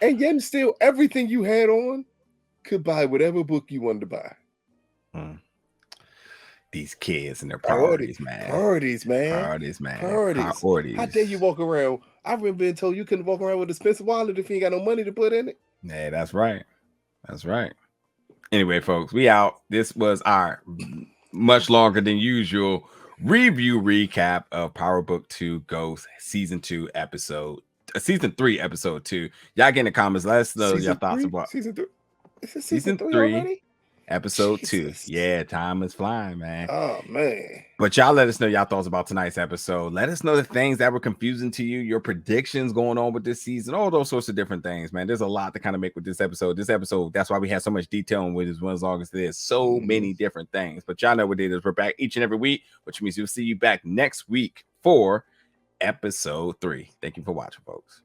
Speaker 2: And yet still everything you had on could buy whatever book you wanted to buy.
Speaker 1: These kids and their priorities, man.
Speaker 2: Priorities, man.
Speaker 1: Priorities.
Speaker 2: How dare you walk around? I've been told you couldn't walk around with a expensive wallet if you ain't got no money to put in it.
Speaker 1: Yeah, that's right. That's right. Anyway, folks, we out. This was our much longer than usual review recap of Power Book 2 Ghost Season 3, Episode 2. Y'all get in the comments. Let us know your thoughts about
Speaker 2: Season 3. Is it
Speaker 1: Season 3
Speaker 2: already?
Speaker 1: Episode
Speaker 2: Jesus.
Speaker 1: 2. Yeah, time is flying, man.
Speaker 2: Oh, man.
Speaker 1: But y'all let us know y'all thoughts about tonight's episode. Let us know the things that were confusing to you, your predictions going on with this season, all those sorts of different things, man. There's a lot to kind of make with this episode. That's why we have so much detail on with this one, as long as there's so many different things. But y'all know what it is. We're back each and every week, which means we'll see you back next week for episode 3. Thank you for watching, folks.